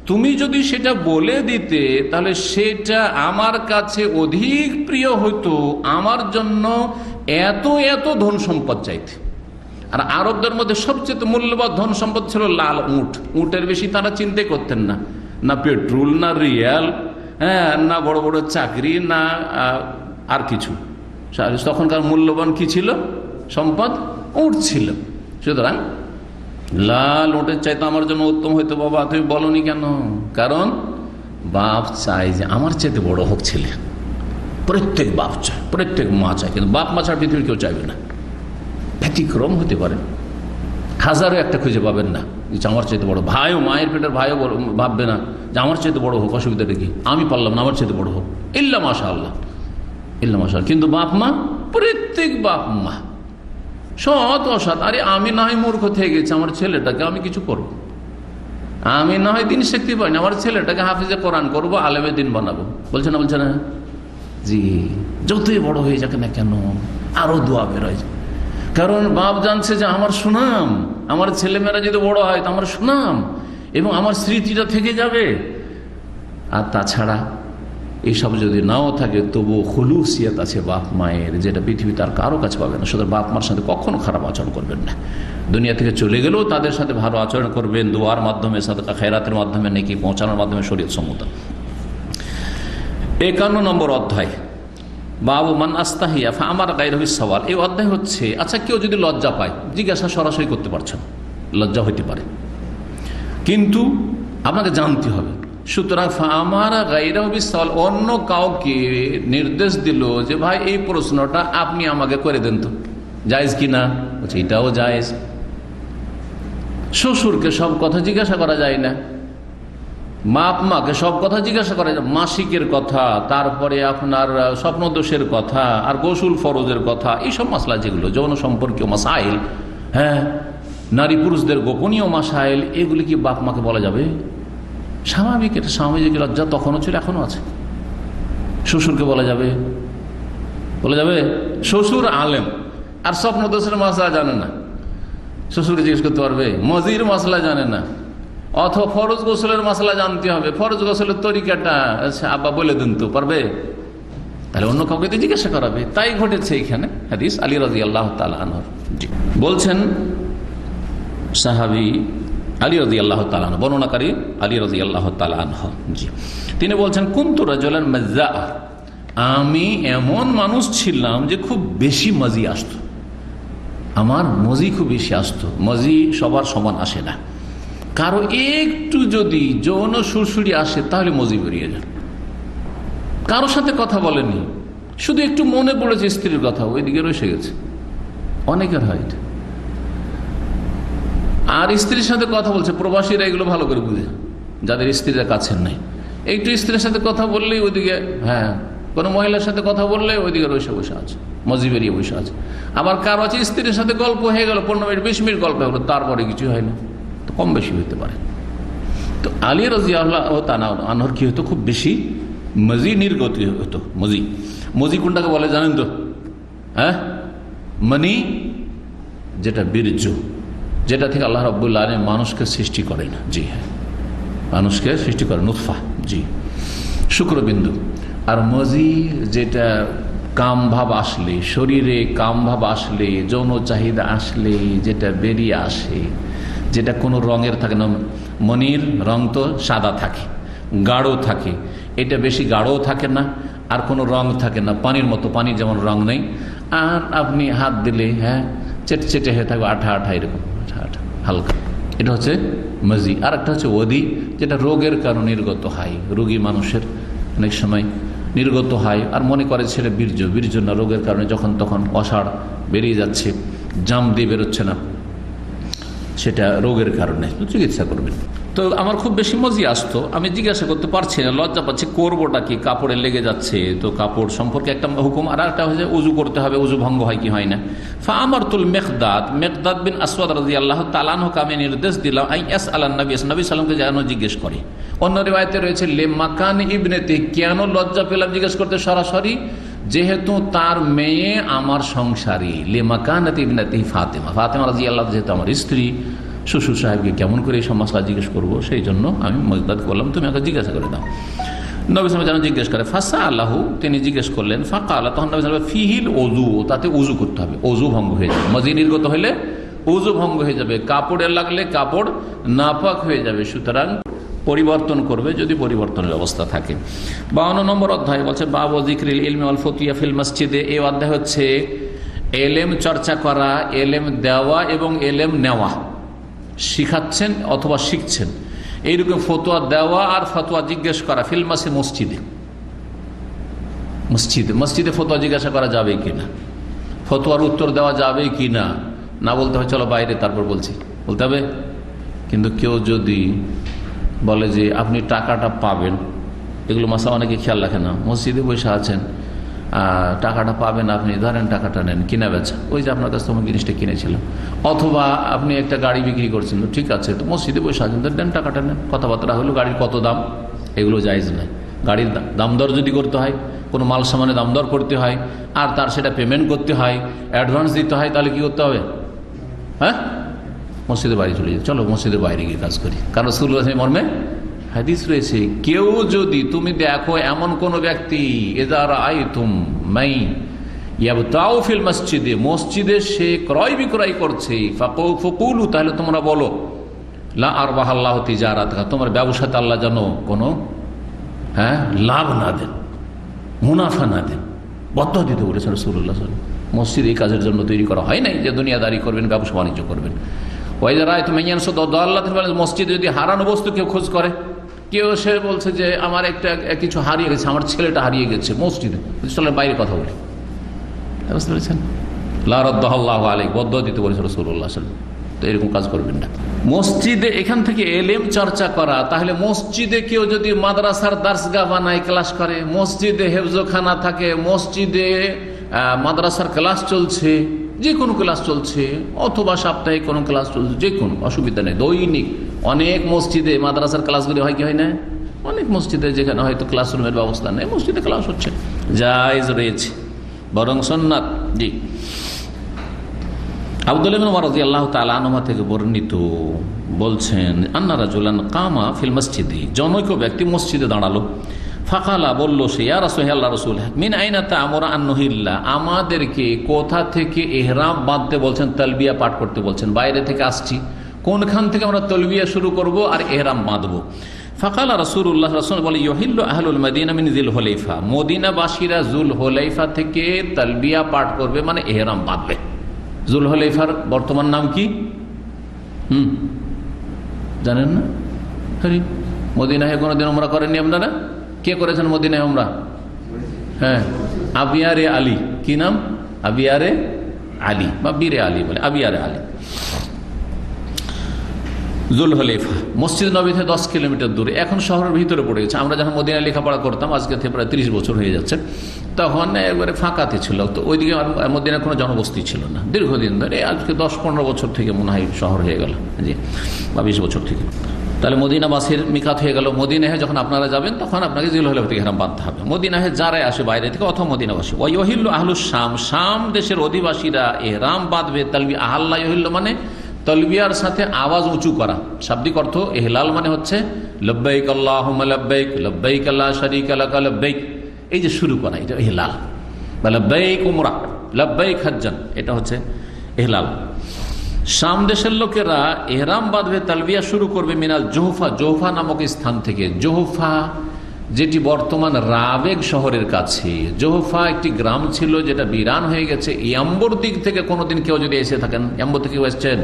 তুমি যদি সেটা বলে দিতে তাহলে সেটা আমার কাছে অধিক প্রিয় হতো আমার জন্য এত এত ধন সম্পদ চাইতে। আর আরবদের মধ্যে সবচেয়ে মূল্যবান ধন সম্পদ ছিল লাল উট। উটের বেশি তারা চিন্তা করতেন না, না পেট্রোল, না রিয়াল, হ্যাঁ, না বড় বড় চাকরি, না আর কিছু। তখনকার মূল্যবান কি ছিল? সম্পদ উট ছিল। সুতরাং লাল উটের চাইতে আমার জন্য উত্তম হইতো। বাবা তুমি বলনি কেন? কারণ বাপ চাই যে আমার চাইতে বড় হোক ছেলে। প্রত্যেক বাপ চায়, প্রত্যেক মা চায়, কিন্তু বাপ মা ছাড়া পৃথিবীর কেউ চাইবে না। ব্যতিক্রম হতে পারে, হাজারও একটা খুঁজে পাবেন না যে আমার চাইতে বড়। ভাইও, মায়ের পেটের ভাইও ভাববে না যে আমার চাইতে বড় হোক, অসুবিধাটা কি, আমি পারলাম না, আমার চাইতে বড় হোক, ইল্লা মাশাআল্লাহ, ইল্লা মাশাআল্লাহ। কিন্তু বাপ মা, প্রত্যেক বাপ মা সৎ অসৎ, আরে আমি না হয় মূর্খ থেকে গেছি, আমার ছেলেটাকে আমি কিছু করব, আমি না হয় দিন শিখতে পারি না, আমার ছেলেটাকে হাফিজে কোরআন করবো, আলেমে দিন বানাবো। বলছে না, বলছে না? জি, যতই বড় হয়ে যাক না কেন আরো দোয়া বেরোয়। কারণ বাপ জানছে যে আমার সুনাম, আমার ছেলেমেয়েরা যদি বড় হয় তো আমার সুনাম এবং আমার স্মৃতিটা থেকে যাবে। আর তাছাড়া এইসব যদি নাও থাকে তবুও খুলুসিয়াত আছে বাপ মায়ের, যেটা পৃথিবীতে আর কারো কাছে পাবে না। সুতরাং বাপ মার সাথে কখনো খারাপ আচরণ করবেন না। দুনিয়া থেকে চলে গেলেও তাদের সাথে ভালো আচরণ করবেন, দোয়ার মাধ্যমে, সাদকা খায়রাতের মাধ্যমে, নেকি পৌঁছানোর মাধ্যমে, শরীয়ত সম্মত। 51 নম্বর অধ্যায়, বাবু মান আস্তাহিয়া ফা আমার গায়রহু সওয়াল। এই অধ্যায় হচ্ছে, আচ্ছা কেউ যদি লজ্জা পায়, জিজ্ঞাসা সরাসরি করতে পারছেন, লজ্জা হইতে পারে, কিন্তু আপনাকে জানতে হবে। সুতরাং ফা আমার গায়রহু সওয়াল, অন্য কাউকে নির্দেশ দিল যে ভাই এই প্রশ্নটা আপনি আমাকে করে দেন তো, জায়েজ কিনা? বলছে এটাও জায়েজ। শ্বশুরকে সব কথা জিজ্ঞাসা করা যায় না, বাপ মাকে সব কথা জিজ্ঞাসা করা যায়, মাসিকের কথা, তারপরে আপনার স্বপ্ন দোষের কথা, আর গোসল ফরজের কথা, এইসব মাসলা যেগুলো যৌন সম্পর্কীয় মাসাইল, হ্যাঁ, নারী পুরুষদের গোপনীয় মাসাইল, এগুলি কি বাপ মাকে বলা যাবে? স্বাভাবিক, এটা স্বাভাবিক লজ্জা তখনও ছিল, এখনো আছে। শ্বশুরকে বলা যাবে? বলা যাবে? শ্বশুর আলেম, আর স্বপ্ন দোষের মাসলা জানে না, শ্বশুরকে জিজ্ঞেস করতে পারবে? মজির মাসলা জানে না, অথবা ফরজ গোসলের মশলা জানতে হবে, ফরজ গোসলের তরিকাটা আচ্ছা আব্বা বলে দেন তো, পারবে? তাহলে অন্য কাউকে তো জিজ্ঞাসা করাবে। তাই ঘটেছে এখানে। হাদিস আলী রাদিয়াল্লাহু তাআলা আনহু বলছেন, সাহাবী আলী রাদিয়াল্লাহু তাআলা আনহু, বর্ণনাকারী আলী রাদিয়াল্লাহু তাআলা আনহু, জি, তিনি বলছেন, কুনতু রাজুলান মাজ্জা, আমি এমন মানুষ ছিলাম যে খুব বেশি মজি আসতো, আমার মজি খুব বেশি আসতো। মজি সবার সমান আসে না, কারো একটু যদি যৌন সুরসুরি আসে তাহলে মজি বেরিয়ে যান। কারো সাথে কথা বলেনি, শুধু একটু মনে পড়েছে স্ত্রীর কথা, ওইদিকে রসে গেছে, অনেকের হয়। আর স্ত্রীর সাথে কথা বলছে, প্রবাসীরা এগুলো ভালো করে বুঝে, যাদের স্ত্রীরা কাছের নাই, একটু স্ত্রীর সাথে কথা বললেই ওইদিকে, হ্যাঁ, কোনো মহিলার সাথে কথা বললে ওইদিকে রসে বসে আছে, মজি বেরিয়ে বসে আছে। আবার কারো আছে স্ত্রীর সাথে গল্প হয়ে গেল, 15 মিনিট 20 মিনিট গল্প হলো, তারপরে কিছু হয় না, কম বেশি হইতে পারে। তো আলী রাদিয়াল্লাহু তাআলা আনহুর কি হতো, খুব বেশি মজি নির্গত হতো। মজি, মজি কোনটাকে বলে জানেন তো? হ্যাঁ, মানি, যেটা বীর্য, যেটা থেকে আল্লাহ রাব্বুল আলামিন মানুষকে সৃষ্টি করেন। জি হ্যাঁ, মানুষকে সৃষ্টি করেন নুতফা, জি, শুক্রবিন্দু। আর মজি যেটা কাম ভাব আসলে, শরীরে কাম ভাব আসলে, যৌন চাহিদা আসলে যেটা বেরিয়ে আসে, যেটা কোনো রঙের থাকে না। মনির রং তো সাদা থাকে, গাঢ় থাকে, এটা বেশি গাঢ়ও থাকে না, আর কোনো রং থাকে না, পানির মতো, পানির যেমন রং নেই, আর আপনি হাত দিলে হ্যাঁ চেটচেটে হয়ে থাকবে, আঠা আঠা, এরকম আঠা আঠা হালকা, এটা হচ্ছে মজি। আর একটা হচ্ছে ওদি, যেটা রোগের কারণে নির্গত হয়, রোগী মানুষের অনেক সময় নির্গত হয়, আর মনে করে ছেলে বীর্য, বীর্য না, রোগের কারণে যখন তখন অষাঢ় বেরিয়ে যাচ্ছে, জাম দিয়ে বেরোচ্ছে না, সেটা রোগের কারণে, চিকিৎসা করবেন। তো আমার খুব বেশি মজি আসতো, আমি জিজ্ঞাসা করতে পারছি না, লজ্জা পাচ্ছি, করবোটা কি, কাপড়ে লেগে যাচ্ছে, তো কাপড় সম্পর্কে একটা হুকুম, আর একটা হচ্ছে উজু করতে হবে, উজু ভঙ্গ হয় কি হয় না। ফা আমারতুল মেকদাদ, মেকদাদ বিন আসওয়াদ রাদিয়াল্লাহু তাআলা আনহুকে আমি নির্দেশ দিলাম, আই ইয়াসআলান নবী, নবী সাল্লামকে যেন জিজ্ঞেস করে। অন্য রিওয়ায়াতে রয়েছে লে মাকান ইবনেতে, কেন লজ্জা পেলাম জিজ্ঞেস করতে সরাসরি, যেহেতু তার মেয়ে আমার সংসারী, লিমাকানাতি ইবনাতি ফাতেমা, ফাতেমা রাদিয়াল্লাহু যেহেতু আমার স্ত্রী, শ্বশুর সাহেবকে কেমন করে এই সব মাসলা জিজ্ঞেস করবো, সেই জন্য আমি মিকদাদকে বললাম তুমি আমাকে জিজ্ঞাসা করে দাও। নবী সাল্লাল্লাহু আলাইহি ওয়াসাল্লাম জিজ্ঞেস করে, ফাসা আল্লাহু, তিনি জিজ্ঞেস করলেন, ফাকালা, তখন নবী সাল্লাল্লাহু আলাইহি ওয়াসাল্লাম ফিহিল ওযু, তাতে ওযু করতে হবে, ওযু ভঙ্গ হয়ে যাবে, মজি নির্গত হলে ওযু ভঙ্গ হয়ে যাবে, কাপড়ে লাগলে কাপড় নাপাক হয়ে যাবে, সুতরাং পরিবর্তন করবে যদি পরিবর্তনের অবস্থা থাকে। 52 নম্বর অধ্যায় বলছে বাবু যিকরিল ইলমি ওয়াল ফতোয়া ফিল মসজিদে। এই অধ্যায় হচ্ছে এলেম চর্চা করা, এলেম দেওয়া এবং এলেম নেওয়া, শিখাচ্ছেন অথবা শিখছেন, এইরকম ফতোয়া দেওয়া আর ফতোয়া জিজ্ঞেস করা ফিল মসজিদে। মসজিদে মসজিদে ফতোয়া জিজ্ঞাসা করা যাবে কিনা, ফতোয়ার উত্তর দেওয়া যাবে কিনা, না বলতে হবে চলো বাইরে তারপর বলছি, বলতে হবে। কিন্তু কেউ যদি বলে যে আপনি টাকাটা পাবেন, এগুলো মাসা অনেকে খেয়াল রাখে না, মসজিদে বসে আছেন, টাকাটা পাবেন, আপনি ধরেন টাকাটা নেন, কিনা বেচা, ওই যে আপনার কাছে তোমার জিনিসটা কিনেছিলাম, অথবা আপনি একটা গাড়ি বিক্রি করছেন, তো ঠিক আছে, তো মসজিদে বসে আছেন, তো নেন টাকাটা নেন, কথাবার্তা হলো গাড়ির কত দাম, এগুলো জায়েজ নয়। গাড়ির দাম দর যদি করতে হয়, কোনো মাল সামানে দাম দর করতে হয় আর তার সেটা পেমেন্ট করতে হয়, অ্যাডভান্স দিতে হয়, তাহলে কি করতে হবে? হ্যাঁ, মসজিদের বাইরে চলে যাই, চলো মসজিদের বাইরে গিয়ে কাজ করি। কারণ রাসূলুল্লাহ মর্মে হাদিস রয়েছে, কেউ যদি তুমি দেখো এমন কোন ব্যক্তি, ইযা রাআইতুম মাই ইয়াবতাউ ফিল মসজিদে, মসজিদে সে ক্রয় বিক্রয় করছে, ফাকুলু, তাহলে তোমরা বলো, লা আরবাহাল্লাহু তিজারাতাকা, তোমার ব্যবসাতে আল্লাহ যেন কোনো লাভ না দেন, মুনাফা না দেন, বদদুয়া দিতে বলেছে রাসূলুল্লাহ সাল্লাল্লাহু আলাইহি ওয়াসাল্লাম। মসজিদ এই কাজের জন্য তৈরি করা হয় নাই যে দুনিয়াদারি করবেন, ব্যবসা বাণিজ্য করবেন। মসজিদে যদি হারানো বস্তু কেউ খোঁজ করে, কেউ সে বলছে যে আমার একটা কিছু হারিয়ে গেছে, আমার ছেলেটা হারিয়ে গেছে মসজিদে, চলেন বাইরে কথা বলি, বুঝতে পেরেছেন? লা রাদ্দাল্লাহু আলাইহি, বদদুয়া দিতে বলেছে রাসূলুল্লাহ সাল্লাল্লাহু আলাইহি ওয়াসাল্লাম। তো এরকম কাজ করবেন না। মসজিদে এখান থেকে এলেম চর্চা করা, তাহলে মসজিদে কেউ যদি মাদ্রাসার দার্সগাহ বানায়, ক্লাস করে, মসজিদে হেফজখানা থাকে, মসজিদে মাদ্রাসার ক্লাস চলছে, যে কোনো ক্লাস চলছে, অথবা সাপ্তাহিক কোনো ক্লাস চলছে, যে কোনো অসুবিধা নেই, দৈনিক অনেক মসজিদে মাদ্রাসার ক্লাসগুলি হয় কি হয় না? অনেক মসজিদে যেখানে হয়তো ক্লাসরুমের ব্যবস্থা নেই, মসজিদে ক্লাস হচ্ছে, জায়েজ রয়েছে, বরং সুন্নাত। জি, আব্দুল্লাহ ইবনে ওমর রাদিয়াল্লাহু তাআলা আনহু থেকে বর্ণিত, বলছেন আন্না রাজুলান কামা ফিল মসজিদি, জনৈক ব্যক্তি মসজিদে দাঁড়ালো, ফাকালা, বলল সে, ইয়া রাসূলুল্লাহ, রাসূল, মিন আইনা তা'মুরু আন নুহিল্লা, আমাদেরকে কোথা থেকে ইহরাম বাঁধতে বলছেন, তালবিয়া পাঠ করতে বলছেন, বাইরে থেকে আসছি, কোনখান থেকে আমরা তালবিয়া শুরু করব আর ইহরাম বাঁধবো? ফাকালা রাসূলুল্লাহ, রাসূল বলে, ইউহিল্লু আহলুল মদিনা মিন যিল হুলাইফা, মদিনাবাসীরা যুল হুলাইফা থেকে তালবিয়া পাঠ করবে, মানে ইহরাম বাঁধবে। যুল হুলাইফার বর্তমান নাম কি জানেন না? মদিনায় কোনোদিন উমরা করেননি আপনারা? কে করেছেন মদিনায় উমরা? হ্যাঁ, আবিয়ারে আলী। কি নাম? আবিয়ারে আলী বা বীরে আলী বলে, আবিয়ারে আলী। যুল হুলাইফা মসজিদ নবী থেকে 10 কিলোমিটার দূরে, এখন শহরের ভিতরে পড়ে গেছে। আমরা যখন মদিনায় লেখাপড়া করতাম, আজকে থেকে প্রায় 30 বছর হয়ে যাচ্ছে, তখন একবারে ফাঁকাতে ছিল, তো ওইদিকে মদিনায় কোনো জনবস্তি ছিল না দীর্ঘদিন ধরে। আজকে 10-15 বছর থেকে মনে হয় শহর হয়ে গেল, জি, বা 20 বছর থেকে। তাহলে মদিনাবাসীর মিকাত হয়ে গেল। মদিনায় যখন আপনারা যাবেন, তখন আপনাকে যুল হুলাইফা থেকে ইহরাম বাঁধতে হবে। মদিনায় যারাই আসে বাইরে থেকে অথবা মদিনাবাসী, ওয়া ইউহিল্লু আহলুশ শাম, শাম দেশের অধিবাসীরা ইহরাম বাঁধবে। তালবি আহাল্লা ইউহিল্লু মানে তলবিয়ার সাথে আওয়াজ উঁচু করা, শাব্দিক অর্থ ইহলাল মানে হচ্ছে লব্বাইক আল্লাহুম্মা লব্বাইক, লব্বাইক লা শারীকা লাক লব্বাইক, এই যে শুরু করা, এটা ইহলাল। বা লব্বাইক উমরা, লব্বাইক হজ্জান, এটা হচ্ছে ইহলাল। শাম দেশের লোকেরা ইহরাম বাঁধবে, তালবিয়া শুরু করবে মিনাল জোহফা, জোহফা নামক স্থান থেকে। জোহফা যেটি বর্তমান রাবেগ শহরের কাছে। জোহফা একটি গ্রাম ছিল যেটা বিরান হয়ে গেছে। ইয়াম্বর দিক থেকে কোনোদিন কেউ যদি এসে থাকেন, ইয়াম্বর থেকে এসছেন,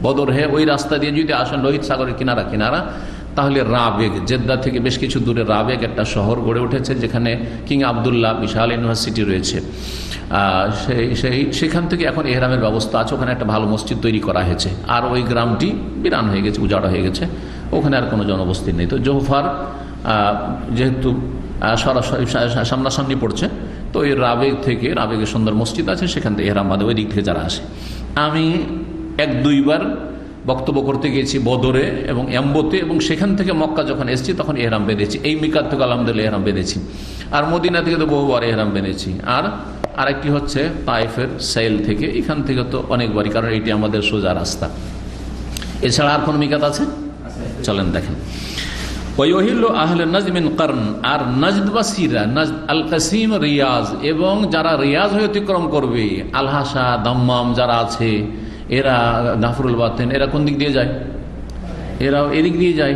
বদর হয়ে ওই রাস্তা দিয়ে যদি আসেন লোহিত সাগরের কিনারা কিনারা, তাহলে রাবেগ, জেদ্দা থেকে বেশ কিছু দূরে রাবেগ একটা শহর গড়ে উঠেছে, যেখানে কিং আবদুল্লাহ বিশাল ইউনিভার্সিটি রয়েছে। সেখান থেকে এখন ইহরামের ব্যবস্থা আছে, ওখানে একটা ভালো মসজিদ তৈরি করা হয়েছে। আর ওই গ্রামটি বিরান হয়ে গেছে, উজাড় হয়ে গেছে, ওখানে আর কোনো জনবস্তি নেই। তো জোহফার যেহেতু সরাসরি সামনাসামনি পড়ছে, তো ওই রাবেগ থেকে, রাবেগের সুন্দর মসজিদ আছে, সেখান থেকে ইহরাম বাঁধে ওই দিক থেকে যারা আসে। আমি 1-2 বার বক্তব্য করতে গিয়েছি বদরে এবং এম্বোতে, এবং সেখান থেকে মক্কা যখন এসেছি তখন এহরাম বেঁধেছি। এই মিকাত থেকে আলহামদুলিল্লাহ এহরাম বেঁধেছি। আর মদিনা থেকে তো বহুবার এহরাম বেঁধেছি। আর আরেকটি হচ্ছে তায়েফের সাইল থেকে, এখান থেকে তো অনেকবারই, কারণ এটি আমাদের সোজা রাস্তা। এছাড়া আর কোন মিকাত আছে? চলেন দেখেন। ওয়াইহিল্লু আহলে নাজদ মিন কারন, আর নাজদবাসীরা, নাজদ আল কাসিম রিয়াজ, এবং যারা রিয়াজ হয়ে অতিক্রম করবে, আলহাসা দাম্মাম যারা আছে, এরা গাফরুল বাতেন, এরা কোন দিক দিয়ে যায়? এরাও এদিক দিয়ে যায়।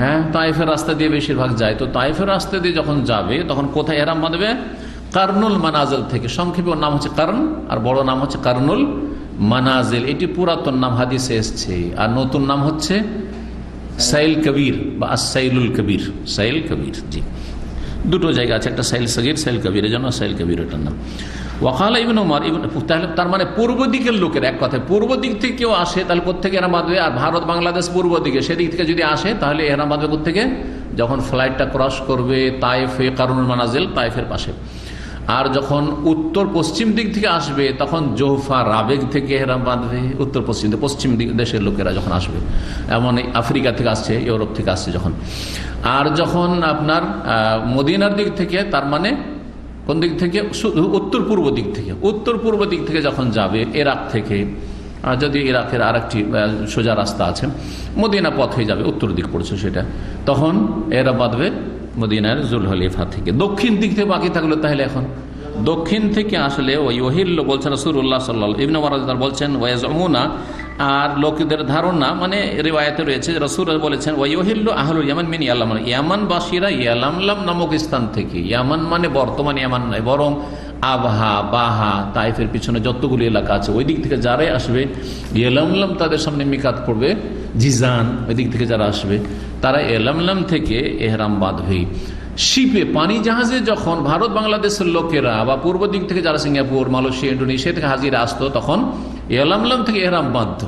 হ্যাঁ, তায়েফের রাস্তা দিয়ে বেশিরভাগ যায়। তো তায়েফের রাস্তা দিয়ে যখন যাবে তখন কোথায় এহরাম বাঁধবে? কারনুল মানাজিল থেকে। সংক্ষেপে ওর নাম হচ্ছে কারন, আর বড় নাম হচ্ছে কারনুল মানাজিল। এটি পুরাতন নাম, হাদিসে এসছে। আর নতুন নাম হচ্ছে সাইল কবির বা সাইলুল কবির। সাইল কবির, জি, দুটো জায়গা আছে, একটা সাইল সগীর, সাইল কবির, এর জন্য সাইল কবির এটার নাম। ওয়াকালা ইবনে উমর, তার মানে পূর্ব দিকের লোকের, এক কথায় পূর্ব দিক থেকে কেউ আসে তাহলে কোত্থেকে এহরাম বাঁধবে? আর ভারত বাংলাদেশ পূর্ব দিকে, সেদিক থেকে যদি আসে তাহলে এহরাম বাঁধবে কোত্থেকে? যখন ফ্লাইটটা ক্রস করবে তায়েফে, কারনুল মানাজিল তায়েফের পাশে। আর যখন উত্তর পশ্চিম দিক থেকে আসবে তখন জোহফা রাবেগ থেকে এহরাম বাঁধবে। উত্তর পশ্চিম পশ্চিম দেশের লোকেরা যখন আসবে, এমন আফ্রিকা থেকে আসছে, ইউরোপ থেকে আসছে যখন। আর যখন আপনার মদিনার দিক থেকে, তার মানে কোন দিক থেকে? উত্তর পূর্ব দিক থেকে। উত্তর পূর্ব দিক থেকে যখন যাবে ইরাক থেকে, যদি ইরাকের আরেকটি সোজা রাস্তা আছে, মদিনা পথ হয়ে যাবে, উত্তর দিক পড়ছে সেটা, তখন এরা বাঁধবে মদিনার জুলহলিফা থেকে। দক্ষিণ দিক থেকে বাকি থাকলো তাহলে এখন দক্ষিণ থেকে আসলে ওই ওহিল্ল বলছেন রাসূলুল্লাহ সাল্লাল্লাহু আলাইহি ইবনে ওমর বলছেন ওয়াজমুনা, আর লোকদের ধারণা, মানে রিওয়ায়াতে রয়েছে রাসূল বলেছেন ওয়াইহিল্লু আহলুল ইয়ামান মিন ইয়ালাম, ইয়ামানবাসীরা ইয়ালামলাম নামক স্থান থেকে, ইয়ামান মানে বর্তমান ইয়ামান নয়, বরং আবহা, বাহা, তাইফের পিছনে যতগুলি এলাকা আছে ওই দিক থেকে যারাই আসবে, ইয়ালামলাম তাদের সামনে মিকাত পড়বে, জিজান ওই দিক থেকে যারা আসবে তারা ইয়ালামলাম থেকে এহরাম বাঁধবে। শিপে, পানি জাহাজে যখন ভারত বাংলাদেশের লোকেরা বা পূর্ব দিক থেকে যারা সিঙ্গাপুর, মালয়েশিয়া, ইন্ডোনেশিয়া থেকে হাজিরা আসতো তখন ইয়ালামলাম থেকে এহরাম বাঁধত।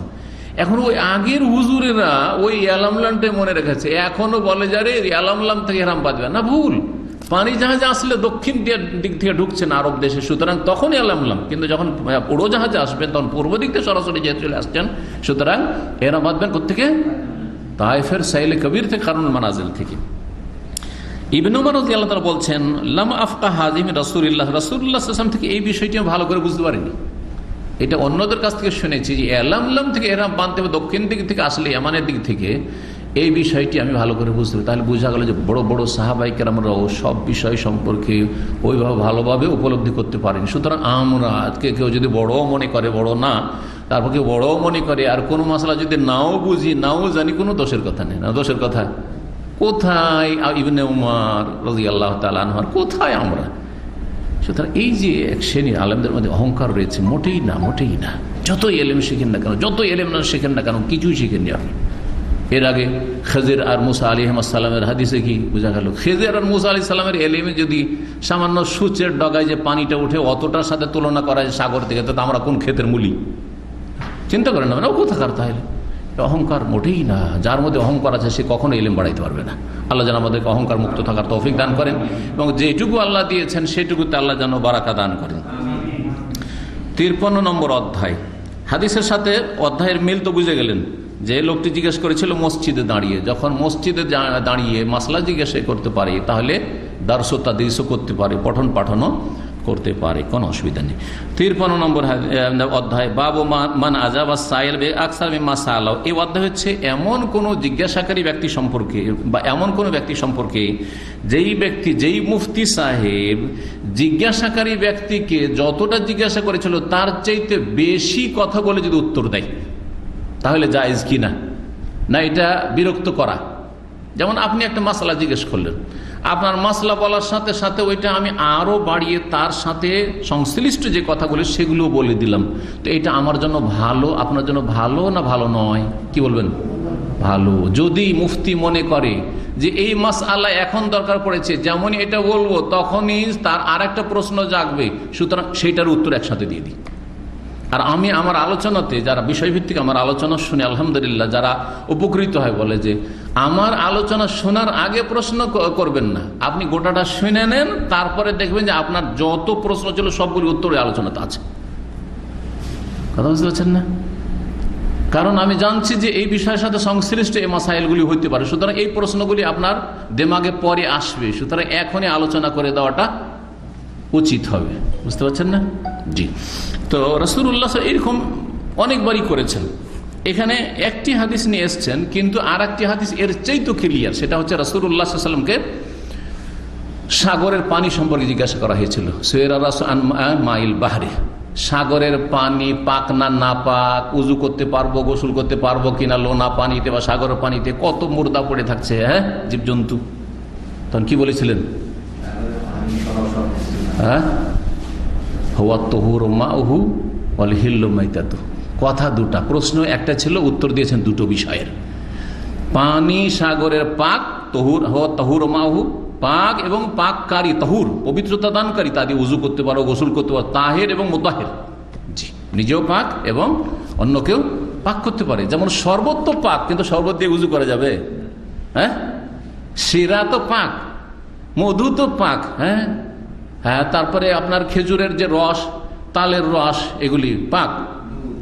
এখন ওই আগের হুজুরেরা ওই ইয়ালামলামটাই মনে রেখেছে, এখনো বলে যারে ইয়ালামলাম থেকে এহরাম বাঁধবে না, ভুল। পানি জাহাজে আসলে দক্ষিণ দিক থেকে ঢুকছেন আরব দেশে, সুতরাং তখন ইয়ালামলাম। কিন্তু যখন উড়োজাহাজে আসবেন তখন পূর্ব দিক থেকে সরাসরি যেহেতু চলে আসছেন, সুতরাং এহরাম বাঁধবেন কোত্থেকে? তায়েফের সাইলে কবির থেকে, কারনুল মানাজিল থেকে। ইবনে উমর রাদিয়াল্লাহু তাআলা বলছেন লাম আফকাহ হাযিহি মিন রাসূলিল্লাহ, রাসূলুল্লাহ সাল্লাল্লাহু আলাইহি ওয়াসাল্লাম থেকে এই বিষয়টি আমি ভালো করে বুঝতে পারিনি। এটা অন্যদের কাছ থেকে শুনেছি যে ইয়ালামলাম থেকে এহরাম বাঁধতে হবে দক্ষিণ দিক থেকে আসলে, ইয়ামানের দিক থেকে, এই বিষয়টি আমি ভালো করে বুঝতে পারি। তাহলে বোঝা গেল যে বড় বড় সাহাবায়ে কেরামরাও সব বিষয় সম্পর্কে ওইভাবে ভালোভাবে উপলব্ধি করতে পারেন। সুতরাং আমরা আজকে কেউ যদি বড় মনে করে, বড় না, তারপর কেউ বড় মনে করে, আর কোনো মশলা যদি নাও বুঝি, নাও জানি, কোনো দোষের কথা নেই। না, দোষের কথা কোথায়? ইবনে উমর রাদিয়াল্লাহু তাআলা আনহু কোথায় আমরা? সুতরাং এই যে এক শ্রেণীর আলেমদের মধ্যে অহংকার রয়েছে, মোটেই না, মোটেই না। যতই এলেম শিখেন না কেন, যতই এলেম না শিখেন না কেন, কিছুই শিখেননি আপনি। এর আগে খেজর আর মুসা আলাইহিসসালামের হাদিসে কি বোঝা গেল? খেজর আর মুসা আলাইহিস সালামের এলেমে যদি সামান্য সূচের ডগায় যে পানিটা উঠে অতটার সাথে তুলনা করা যায় সাগর থেকে, তো আমরা কোন ক্ষেতের মূলি? চিন্তা করেন না, ও কোথাকার? তাহলে অহংকার মোটেই না। যার মধ্যে অহংকার আছে সে কখনো ইলম বাড়াইতে পারবে না। আল্লাহ যেন আমাদেরকে অহংকার মুক্ত থাকার তৌফিক দান করেন, এবং যেটুকু আল্লাহ দিয়েছেন সেটুকুতে আল্লাহ যেন বারাকা দান করেন। 53 নম্বর অধ্যায়। হাদিসের সাথে অধ্যায়ের মিল তো বুঝে গেলেন। যে লোকটি জিজ্ঞেস করেছিল মসজিদে দাঁড়িয়ে, যখন মসজিদে দাঁড়িয়ে মাসলা জিজ্ঞাসা করতে পারে, তাহলে দারস তাদরিসও করতে পারে, পঠন পাঠনও করতে পারে, কোনো অসুবিধা নেই। 53 নম্বর অধ্যায় বাবু মান আজাবা সাইল বে আকসার মিম্মা সালাও। এই অধ্যায় হচ্ছে এমন কোন জিজ্ঞাসাকারী ব্যক্তি সম্পর্কে, বা এমন কোন ব্যক্তি সম্পর্কে যেই ব্যক্তি, যেই মুফতি সাহেব জিজ্ঞাসাকারী ব্যক্তিকে যতটা জিজ্ঞাসা করেছিল তার চাইতে বেশি কথা বলে যদি উত্তর দেয়, তাহলে জায়েজ কি না? না এটা বিরক্ত করা? যেমন আপনি একটা মাসলা জিজ্ঞেস করলেন, আপনার মাসলা বলার সাথে সাথে ওইটা আমি আরো বাড়িয়ে তার সাথে সংশ্লিষ্ট যে কথাগুলো সেগুলো বলে দিলাম, তো এটা আমার জন্য ভালো, আপনার জন্য ভালো না ভালো নয়? কি বলবেন? ভালো। যদি মুফতি মনে করে যে এই মাসআলা এখন দরকার পড়েছে, যেমনই এটা বলবো তখনই তার আর একটা প্রশ্ন জাগবে, সুতরাং সেইটার উত্তর একসাথে দিয়ে দিই। আর আমি আমার আলোচনাতে, যারা বিষয়ভিত্তিক আমার আলোচনা শুনে আলহামদুলিল্লাহ যারা উপকৃত হয়, বলে যে আমার আলোচনা শোনার আগে প্রশ্ন করবেন না, আপনি গোটাটা শুনে নেন, তারপরে দেখবেন যে আপনার যত প্রশ্ন ছিল সবগুলি উত্তরে আলোচনাতে আছে। কথা বুঝতে পারছেন না? কারণ আমি জানছি যে এই বিষয়ের সাথে সংশ্লিষ্ট এই মাসাইলগুলি হইতে পারে, সুতরাং এই প্রশ্নগুলি আপনার দিমাগে পরে আসবে, সুতরাং এখনই আলোচনা করে দেওয়াটা উচিত হবে। বুঝতে পারছেন না? জি। তো রাসূলুল্লাহ এরকম অনেকবারই করেছেন। এখানে একটি হাদিস নিয়ে এসছেন, কিন্তু আর একটি হাদিস এর চাইতে ক্লিয়ার। সেটা হচ্ছে রাসূলুল্লাহ সাল্লাল্লাহু আলাইহি ওয়াসাল্লামকে সাগরের পানি সম্পর্কে জিজ্ঞাসা করা হয়েছিল। সুয়েরা রাসূল আন মাইল বাহরি, সাগরের পানি পাক না না পাক, উজু করতে পারবো, গোসল করতে পারবো কিনা লোনা পানিতে বা সাগরের পানিতে, কত মুর্দা পড়ে থাকছে, হ্যাঁ, জীবজন্তু। তখন কি বলেছিলেন? হ্যাঁ, হুয়া তাহুরু মাউহু ওয়াল হিল্লু মাইতাতু। কথা দুটা, প্রশ্ন একটা ছিল, উত্তর দিয়েছেন দুটো বিষয়ের। পানি সাগরের পাক, তহুর, হুয়া তাহুরু মাউহু, পাক এবং পাককারী, তাহুর পবিত্রতা দানকারী, তা দিয়ে উজু করতে পারো, গোসল করতে পারো। তাহের এবং মুতাহের, জি, নিজেও পাক এবং অন্যকেও পাক করতে পারে। যেমন শরবত তো পাক, কিন্তু শরবত দিয়ে উজু করা যাবে? হ্যাঁ। শিরা তো পাক, মধু তো পাক, হ্যাঁ হ্যাঁ। তারপরে আপনার খেজুরের যে রস, তালের রস, এগুলি পাক,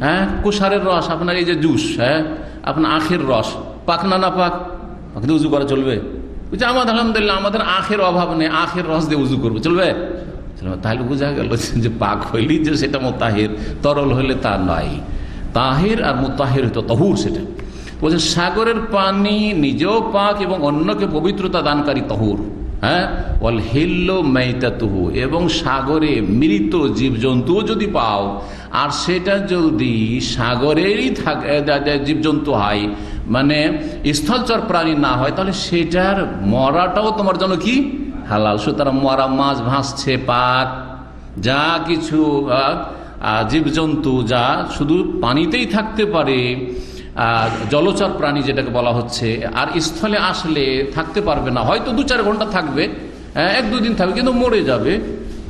হ্যাঁ। কুশারের রস, আপনার এই যে জুস, হ্যাঁ, আপনার আখের রস, পাক না না পাক? কিন্তু উজু করা চলবে? আমাদের আলহামদুলিল্লাহ আমাদের আখের অভাব নেই, আখের রস দিয়ে উজু করবো, চলবে? তাহলে বোঝা গেল যে পাক হইলি যে সেটা মুতাহির, তরল হইলে তা নয়। তাহির আর মুতাহির হইতো তহুর, সেটা বলছে। সাগরের পানি নিজেও পাক এবং অন্যকে পবিত্রতা দানকারী তহুর, হ্যাঁ। ওয়াল হিল্লু মাইতাতুহু, এবং সাগরে মৃত জীবজন্তুও যদি পাও, আর সেটা যদি সাগরেরই জীবজন্তু হয়, মানে স্থলচর প্রাণী না হয়, তাহলে সেটার মরাটাও তোমার জন্য কি হালাল। সুতরাং মরা মাছ ভাসছে পাক, যা কিছু জীবজন্তু যা শুধু পানিতেই থাকতে পারে, জলচর প্রাণী যেটাকে বলা হচ্ছে, আর স্থলে আসলে থাকতে পারবে না, হয়তো 2-4 ঘন্টা থাকবে, 1-2 দিন থাকবে, কিন্তু মরে যাবে,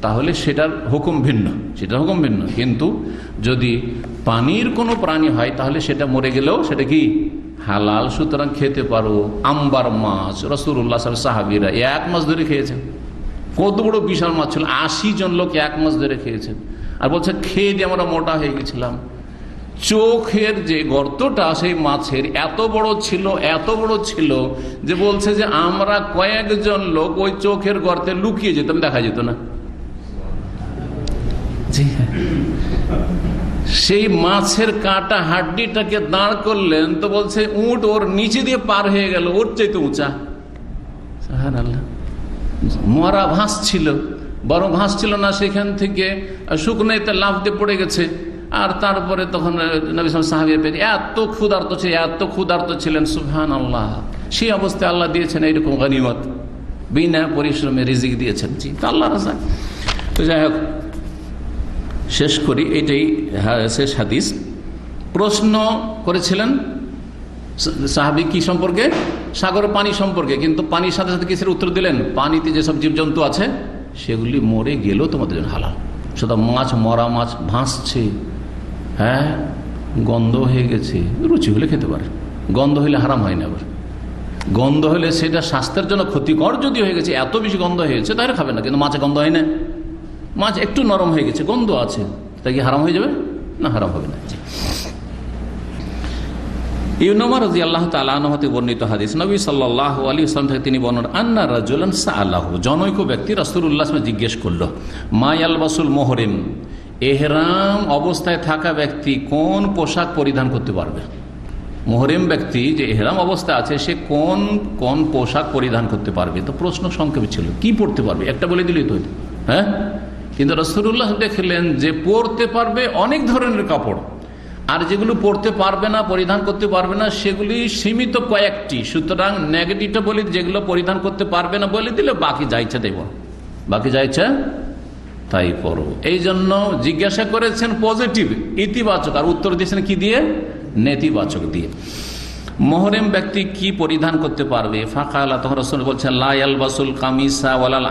তাহলে সেটার হুকুম ভিন্ন, সেটার হুকুম ভিন্ন। কিন্তু যদি পানির কোনো প্রাণী হয়, তাহলে সেটা মরে গেলেও সেটা কি হালাল, সুতরাং খেতে পারো। আম্বার মাছ, রাসূলুল্লাহ সাহাবীরা 1 মাস ধরে খেয়েছেন। কত বড় বিশাল মাছ ছিল, 80 জন লোক 1 মাস ধরে খেয়েছেন। আর বলছে খেয়ে দিয়ে আমরা মোটা হয়ে গেছিলাম। চোখের যে গর্তটা সেই মাছের এত বড় ছিল যে বলছে যে আমরা কয়েকজন লোক ওই চোখের গর্তে লুকিয়ে যেতাম, দেখা যেত না। জি হ্যাঁ। সেই মাছের কাটা হাড্ডিটাকে দাঁড় করলেন, তো বলছে উট ওর নিচে দিয়ে পার হয়ে গেল, ওর চাইতে উঁচা। সুবহানাল্লাহ। মরা ভাসছিল, বরং ভাসছিল না, সেখান থেকে শুকনাইতে লাফ দিয়ে পড়ে গেছে। আর তারপরে তখন নবী সাহাবীরা পেয়ে এত ক্ষুধার্ত ছিলেন, সুবহানাল্লাহ। সেই অবস্থায় আল্লাহ দিয়েছেন এইরকম গনিমত, বিনা পরিশ্রমে রিজিক দিয়েছেন। জি, আল্লাহ রাজা। তো যাই হোক, শেষ করি, এটাই শেষ হাদিস। প্রশ্ন করেছিলেন সাহাবী কি সম্পর্কে? সাগরের পানি সম্পর্কে। কিন্তু পানির সাথে সাথে কিসের উত্তর দিলেন? পানিতে যেসব জীবজন্তু আছে সেগুলি মরে গেলেও তোমাদের জন্য হালাল। শুধু মাছ, মরা মাছ ভাসছে, হ্যাঁ, গন্ধ হয়ে গেছে, রুচি হলে খেতে পারে, গন্ধ হইলে হারাম হয় না। আবার গন্ধ হলে সেটা স্বাস্থ্যের জন্য ক্ষতিকর যদি হয়ে গেছে, এত বেশি গন্ধ হয়েছে, তাহলে খাবে না। কিন্তু মাছে গন্ধ হয় না, মাছ একটু নরম হয়ে গেছে, গন্ধ আছে, তা কি হারাম হয়ে যাবে? না, হারাম হবে না। ইউনুমা রাদিয়াল্লাহু তাআলা আনহু হতে বর্ণিত হাদিস, নবী সাল্লাল্লাহু আলাইহি ওয়াসাল্লাম থেকে তিনি বর্ণনা, আন্না রাজুলান সাআলাহু, জনৈক ব্যক্তি রাসূলুল্লাহ সাল্লাল্লাহু আলাইহি ওয়াসাল্লাম জিজ্ঞেস করলো, মা ইয়ালবাসুল মুহরিম, ইহরাম অবস্থায় থাকা ব্যক্তি কোন পোশাক পরিধান করতে পারবে? মুহরিম ব্যক্তি যে ইহরাম অবস্থা আছে, সে কোন কোন পোশাক পরিধান করতে পারবে? তো প্রশ্ন সংক্ষেপে ছিল, কি পড়তে পারবে, একটা বলে দিলেই তো, হ্যাঁ। কিন্তু রাসূলুল্লাহ দেখলেন যে পরতে পারবে অনেক ধরনের কাপড়, আর যেগুলো পরতে পারবে না, পরিধান করতে পারবে না, সেগুলি সীমিত কয়েকটি। সুতরাং নেগেটিভটা বলি, যেগুলো পরিধান করতে পারবে না বলে দিলে বাকি যা ইচ্ছা দেব, বাকি যা ইচ্ছা তাই পরো। এই জন্য জিজ্ঞাসা করেছেন পজিটিভ, ইতিবাচক, আর উত্তর দিয়েছেন কি দিয়ে? নেতিবাচক দিয়ে। মুহরিম ব্যক্তি কি পরিধান করতে পারবে? ফাকালা, তখন রাসূল বলছেন, লা ইয়ালবাসুল কামিসা ওয়ালাল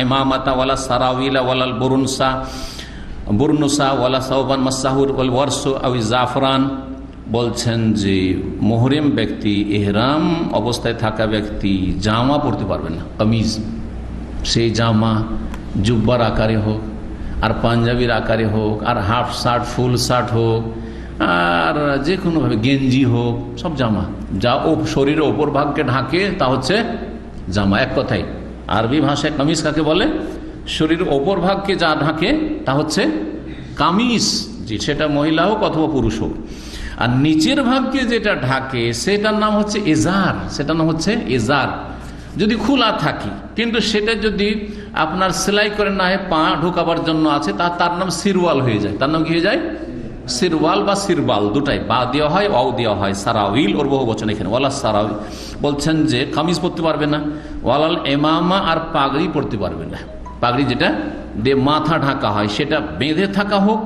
ইমামাতা ওয়ালা সারাউইলা ওয়ালাল বুরনুসা ওয়ালা সাওবান মাসাহুর ওয়াল ওয়ারসু আও জাফরান। বলছেন যে মুহরিম ব্যক্তি, ইহরাম অবস্থায় থাকা ব্যক্তি জামা পরতে পারবে না, কামিজ। সেই জামা জুব্বার আকারে হোক, আর পাঞ্জাবির আকারে হোক, আর হাফ শার্ট, ফুল শার্ট হোক, আর যে কোনোভাবে গেঞ্জি হোক সব জামা, যা শরীরের ওপর ভাগকে ঢাকে তা হচ্ছে জামা। এক কথায় আরবি ভাষায় কামিজ কাকে বলে? শরীরের ওপর ভাগকে যা ঢাকে তা হচ্ছে কামিজ, জি, সেটা মহিলা হোক অথবা পুরুষ হোক। আর নিচের ভাগকে যেটা ঢাকে সেটার নাম হচ্ছে এজার, সেটার নাম হচ্ছে এজার। যদি খোলা থাকে কিন্তু সেটা যদি আপনার সেলাই করে না হয়, পা ঢোকাবার জন্য আছে, তার নাম সিরওয়াল হয়ে যায়। তার নাম কি হয়ে যায়? সিরওয়াল বা সিরবাল, দুটাই বা দেওয়া হয়, অও দেওয়া হয়। সারাউইল ওর বহু বচন এখানে, ওয়ালা সারাউইল। বলছেন যে কামিজ পরতে পারবে না, ওয়ালাল এমামা, আর পাগড়ি পরতে পারবে না। পাগড়ি যেটা দিয়ে মাথা ঢাকা হয় সেটা বেঁধে থাকা হোক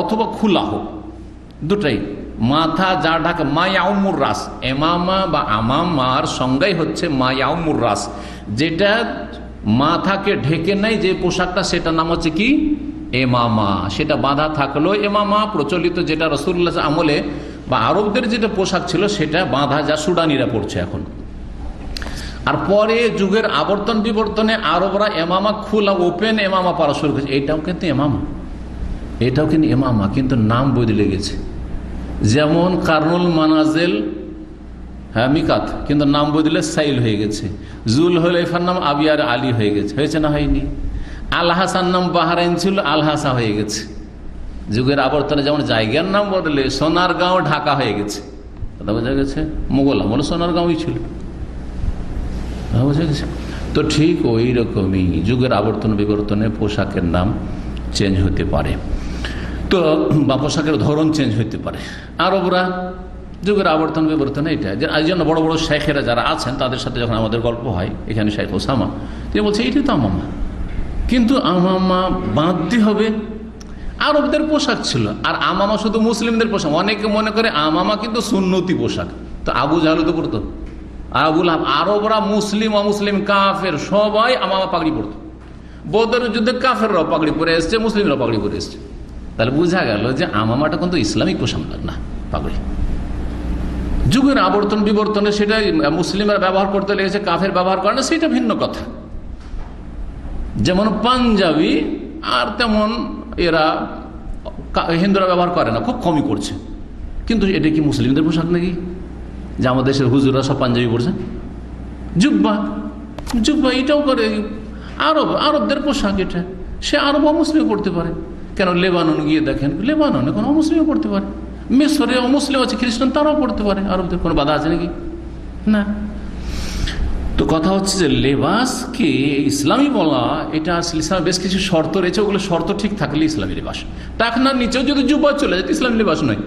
অথবা খোলা হোক, দুটাই। মাথা যা ঢাকা মায়াউমুর রাস, এমামা বা আমামার সংজ্ঞাই হচ্ছে মায়াউমুর রাস, যেটা মাথাকে ঢেকে নেয় যে পোশাকটা, সেটার নাম হচ্ছে কি? এমামা। সেটা বাঁধা থাকলো এমামা। প্রচলিত যেটা রাসূলুল্লাহ আমলে বা আরবদের যেটা পোশাক ছিল সেটা বাঁধা, যা সুডানিরা পড়ছে এখন। আর পরে যুগের আবর্তন বিবর্তনে আরবরা এমামা খোলা, ওপেন এমামা পরা শুরু করেছে। এটাও কিন্তু এমামা, এটাও কিন্তু এমামা, কিন্তু নাম বদলে গেছে। যেমন কারনুল মানাজেল, হ্যাঁ মিকাত, কিন্তু নাম বদলে সাইল হয়ে গেছে। জুল হুলাইফার নাম আবিয়ার আলী হয়ে গেছে, হয়েছে না হয়নি? আল হাসান নাম বাহরাইন ছিল, আল হাসা হয়ে গেছে। যুগের আবর্তনে যেমন জায়গার নাম বদলে সোনারগাঁও ঢাকা হয়ে গেছে, কথা বোঝা গেছে? মোগল আমলে সোনারগাঁওই ছিল, বোঝা গেছে? তো ঠিক ওই রকমই যুগের আবর্তন বিবর্তনে পোশাকের নাম চেঞ্জ হতে পারে, তো বা পোশাকের ধরন চেঞ্জ হতে পারে। আরবরা যুগের আবর্তন বিবর্তনে এটা, এই জন্য বড় বড় শেখেরা যারা আছেন তাদের সাথে যখন আমাদের গল্প হয়, এখানে শেখ ওসামা, তিনি বলছে এইটাই তো আমামা, কিন্তু আমামা বাঁধতে হবে। আরবদের পোশাক ছিল, আর আমামা শুধু মুসলিমদের পোশাক। অনেকে মনে করে আমামা কিন্তু সুন্নতি পোশাক, তো আবু জাহল তো পড়তো, আবুল আহাব। আরবরা মুসলিম অমুসলিম কাফের সবাই আমামা পাগড়ি পড়তো। বদরের যুদ্ধে কাফেররাও পাগড়ি পরে এসছে, মুসলিমরাও পাগড়ি পরে এসছে। তাহলে বোঝা গেল যে আমামাটা কিন্তু ইসলামিক পোশাক না, পাগড়ি। যুগের আবর্তন বিবর্তনে সেটা মুসলিমরা ব্যবহার করতে লেগেছে, কাফের ব্যবহার করে না, সেটা ভিন্ন কথা। যেমন পাঞ্জাবি আর তেমন এরা হিন্দুরা ব্যবহার করে না, খুব কমই করছে। কিন্তু এটা কি মুসলিমদের পোশাক নাকি? যে আমাদের দেশের হুজুররা সব পাঞ্জাবি পরছে। জুব্বা, জুব্বা এটাও করে আরবদের পোশাক। এটা সে আরব অমুসলিম পড়তে পারে। কেন লেবানন গিয়ে দেখেন, লেবাননে কোনো অমুসলিমও পড়তে পারে। মিশরে অমুসলিম আছে, খ্রিস্টান, তারাও পড়তে পারে। আরবদের কোনো বাধা আছে নাকি? না। তো কথা হচ্ছে যে লেবাসকে ইসলামী বলা, এটা ইসলাম বেশ কিছু শর্ত রয়েছে, ওগুলো শর্ত ঠিক থাকলে ইসলামী লেবাস। টাকনার নিচেও যদি জুব্বা চলে যায় ইসলামী লেবাস নয়,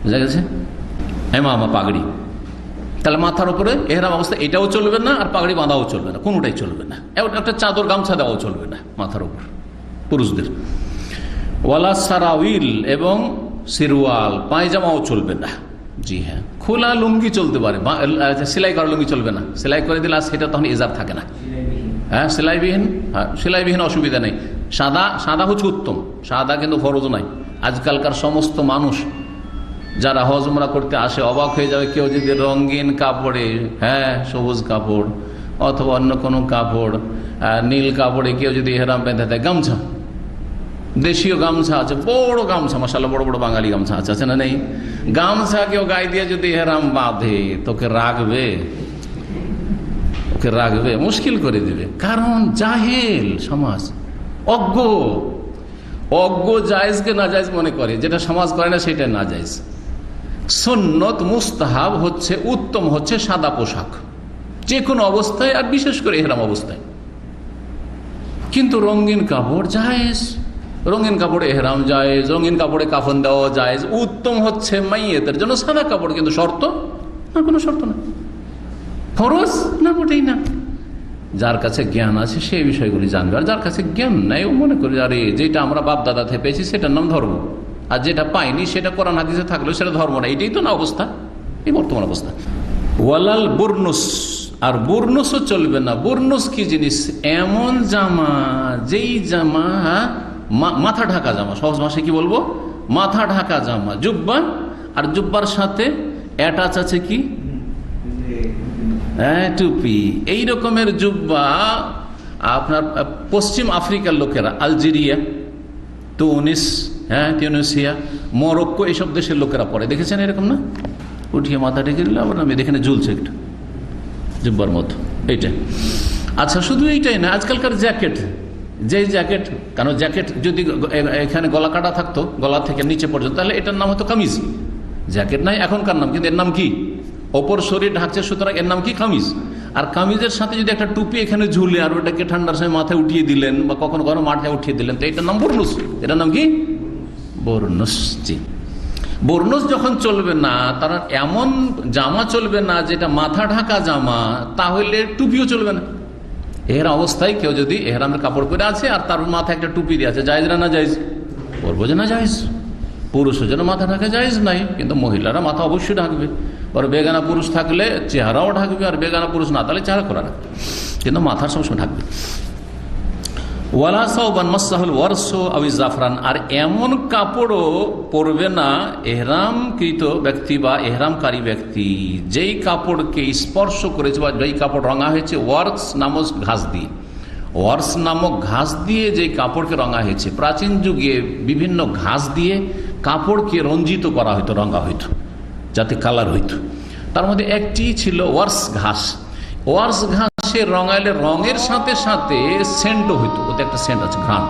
বুঝা গেছে? এমামা পাগড়ি, তাহলে মাথার উপরে এহরাম অবস্থা এটাও চলবে না, আর পাগড়ি বাঁধাও চলবে না, কোনোটাই চলবে না। একটা চাদর গামছা দেওয়াও চলবে না মাথার উপর পুরুষদের। ওয়ালা সারাউইল, এবং সিরওয়াল পায়জামাও চলবে না। জি হ্যাঁ, খোলা লুঙ্গি চলতে পারে, সেলাই করা লুঙ্গি চলবে না। সেলাই করে দিলে সেটা তখন এজার থাকে না। হ্যাঁ সেলাইবিহীন, হ্যাঁ সেলাইবিহীন অসুবিধা নেই। সাদা হচ্ছে উত্তম, সাদা কিন্তু ফরজ নয়। আজকালকার সমস্ত মানুষ যারা হজ উমরা করতে আসে অবাক হয়ে যাবে কেউ যদি রঙিন কাপড়ে, হ্যাঁ সবুজ কাপড় অথবা অন্য কোনো কাপড়, নীল কাপড়ে কেউ যদি ইহরাম বেঁধে দেয়। গামছা, দেশীয় গামছা আছে, বড় গামছা, মাশাআল্লাহ বড় বড় বাঙালি গামছা আছে না? নেই। গামছা কেউ গায়ে দিয়ে যদি ইহরাম বাঁধে, তোকে রাখবে? ওকে রাখবে, মুশকিল করে দিবে। কারণ জাহেল সমাজ, অজ্ঞ জায়েজকে নাজায়েজ মনে করে, যেটা সমাজ করে না সেটা নাজায়েজ। সুন্নত মুস্তাহাব হচ্ছে, উত্তম হচ্ছে সাদা পোশাক, যে কোনো অবস্থায়, আর বিশেষ করে ইহরাম অবস্থায়। কিন্তু রঙিন কাপড় জায়েজ, রঙিন কাপড়ে এহরাম জায়েজ, রঙিন কাপড়ে কাফন দেওয়া জায়েজ। উত্তম হচ্ছে মাইয়েতের জন্য সাদা কাপড়, কিন্তু শর্ত না, কোনো শর্ত না, ফরজ না, মোটেই না। যার কাছে জ্ঞান আছে সেই বিষয়গুলি জানবে, আর যার কাছে জ্ঞান নাই ও মনে করি আরে যেটা আমরা বাপ দাদা থেকে পেয়েছি সেটার নাম ধর্ম, আর যেটা পাইনি সেটা কোরআন হাদিসে থাকলেও সেটা ধর্ম না। এটাই তো না অবস্থা, এই বর্তমান অবস্থা। ওয়ালাল বুরনুস, আর বুরনুসও চলবে না। বুরনুস কি জিনিস? এমন জামা, যেই জামা মাথা ঢাকা জামা, সহজ ভাষায় কি বলবো, মাথা ঢাকা জামা, জুব্বা, আর জুব্বার সাথে অ্যাটাচ আছে কি টুপি। এই রকমের জুব্বা আপনার পশ্চিম আফ্রিকার লোকেরা, আলজেরিয়া, তুনিস, টিউনিসিয়া, মরক্কো এইসব দেশের লোকেরা পরে, দেখেছেন এরকম না? উঠিয়ে মাথা ঢেকে দিল, আবার আমি এখানে ঝুলছে একটু জুব্বার মতো, এইটা। আচ্ছা, শুধু এইটাই না, আজকালকার জ্যাকেট, যেই জ্যাকেট, কেন জ্যাকেট যদি এখানে গলা কাটা থাকতো, গলা থেকে নিচে পর্যন্ত, তাহলে এটার নাম হতো কামিজ। জ্যাকেট নাই এখনকার নাম, কিন্তু এর নাম কি? অপর শরীর ঢাকছে, সুতরাং এর নাম কি? কামিজ। আর কামিজের সাথে যদি একটা টুপি এখানে ঝুলে আর ওটাকে ঠান্ডার সময় মাথায় উঠিয়ে দিলেন বা কখনো কখনো মাথায় উঠিয়ে দিলেন, তো এটার নাম বুরনুস। এটার নাম কি? বুরনুস। জি, বুরনুস যখন চলবে না, তার এমন জামা চলবে না যেটা মাথা ঢাকা জামা, তাহলে টুপিও চলবে না। এর অবস্থায় কেউ যদি এহরামের কাপড় পরে আছে আর তার মাথায় একটা টুপি দিয়ে আছে, জায়েজ না জায়েজ? বলবো যে না জায়েজ। পুরুষের জন্য মাথা ঢাকা জায়েজ নাই, কিন্তু মহিলারা মাথা অবশ্যই ঢাকবে। আর বেগানা পুরুষ থাকলে চেহারাও ঢাকবে, আর বেগানা পুরুষ না তাহলে চেহারা করা রাখবে, কিন্তু মাথার সবসময় ঢাকবে। ওয়ালা সাওবান মাসসাহুল ওয়ারসু আও জাফরান, আর এমন কাপড়ও পরবে না এহরামকৃত ব্যক্তি বা এহরামকারী ব্যক্তি যেই কাপড়কে স্পর্শ করেছে বা যেই কাপড় রঙা হয়েছে ওয়ার্স নামক ঘাস দিয়ে। ওয়ার্স নামক ঘাস দিয়ে যে কাপড়কে রঙা হয়েছে, প্রাচীন যুগে বিভিন্ন ঘাস দিয়ে কাপড়কে রঞ্জিত করা হইতো, রঙা হইতো, যাতে কালার হইতো। তার মধ্যে একটি ছিল ওয়ার্স ঘাস। ওয়ার্স ঘাসের রঙাইলে রঙের সাথে সাথে সেন্টও হইতো, ওতে একটা সেন্ট আছে, ঘ্রাণ।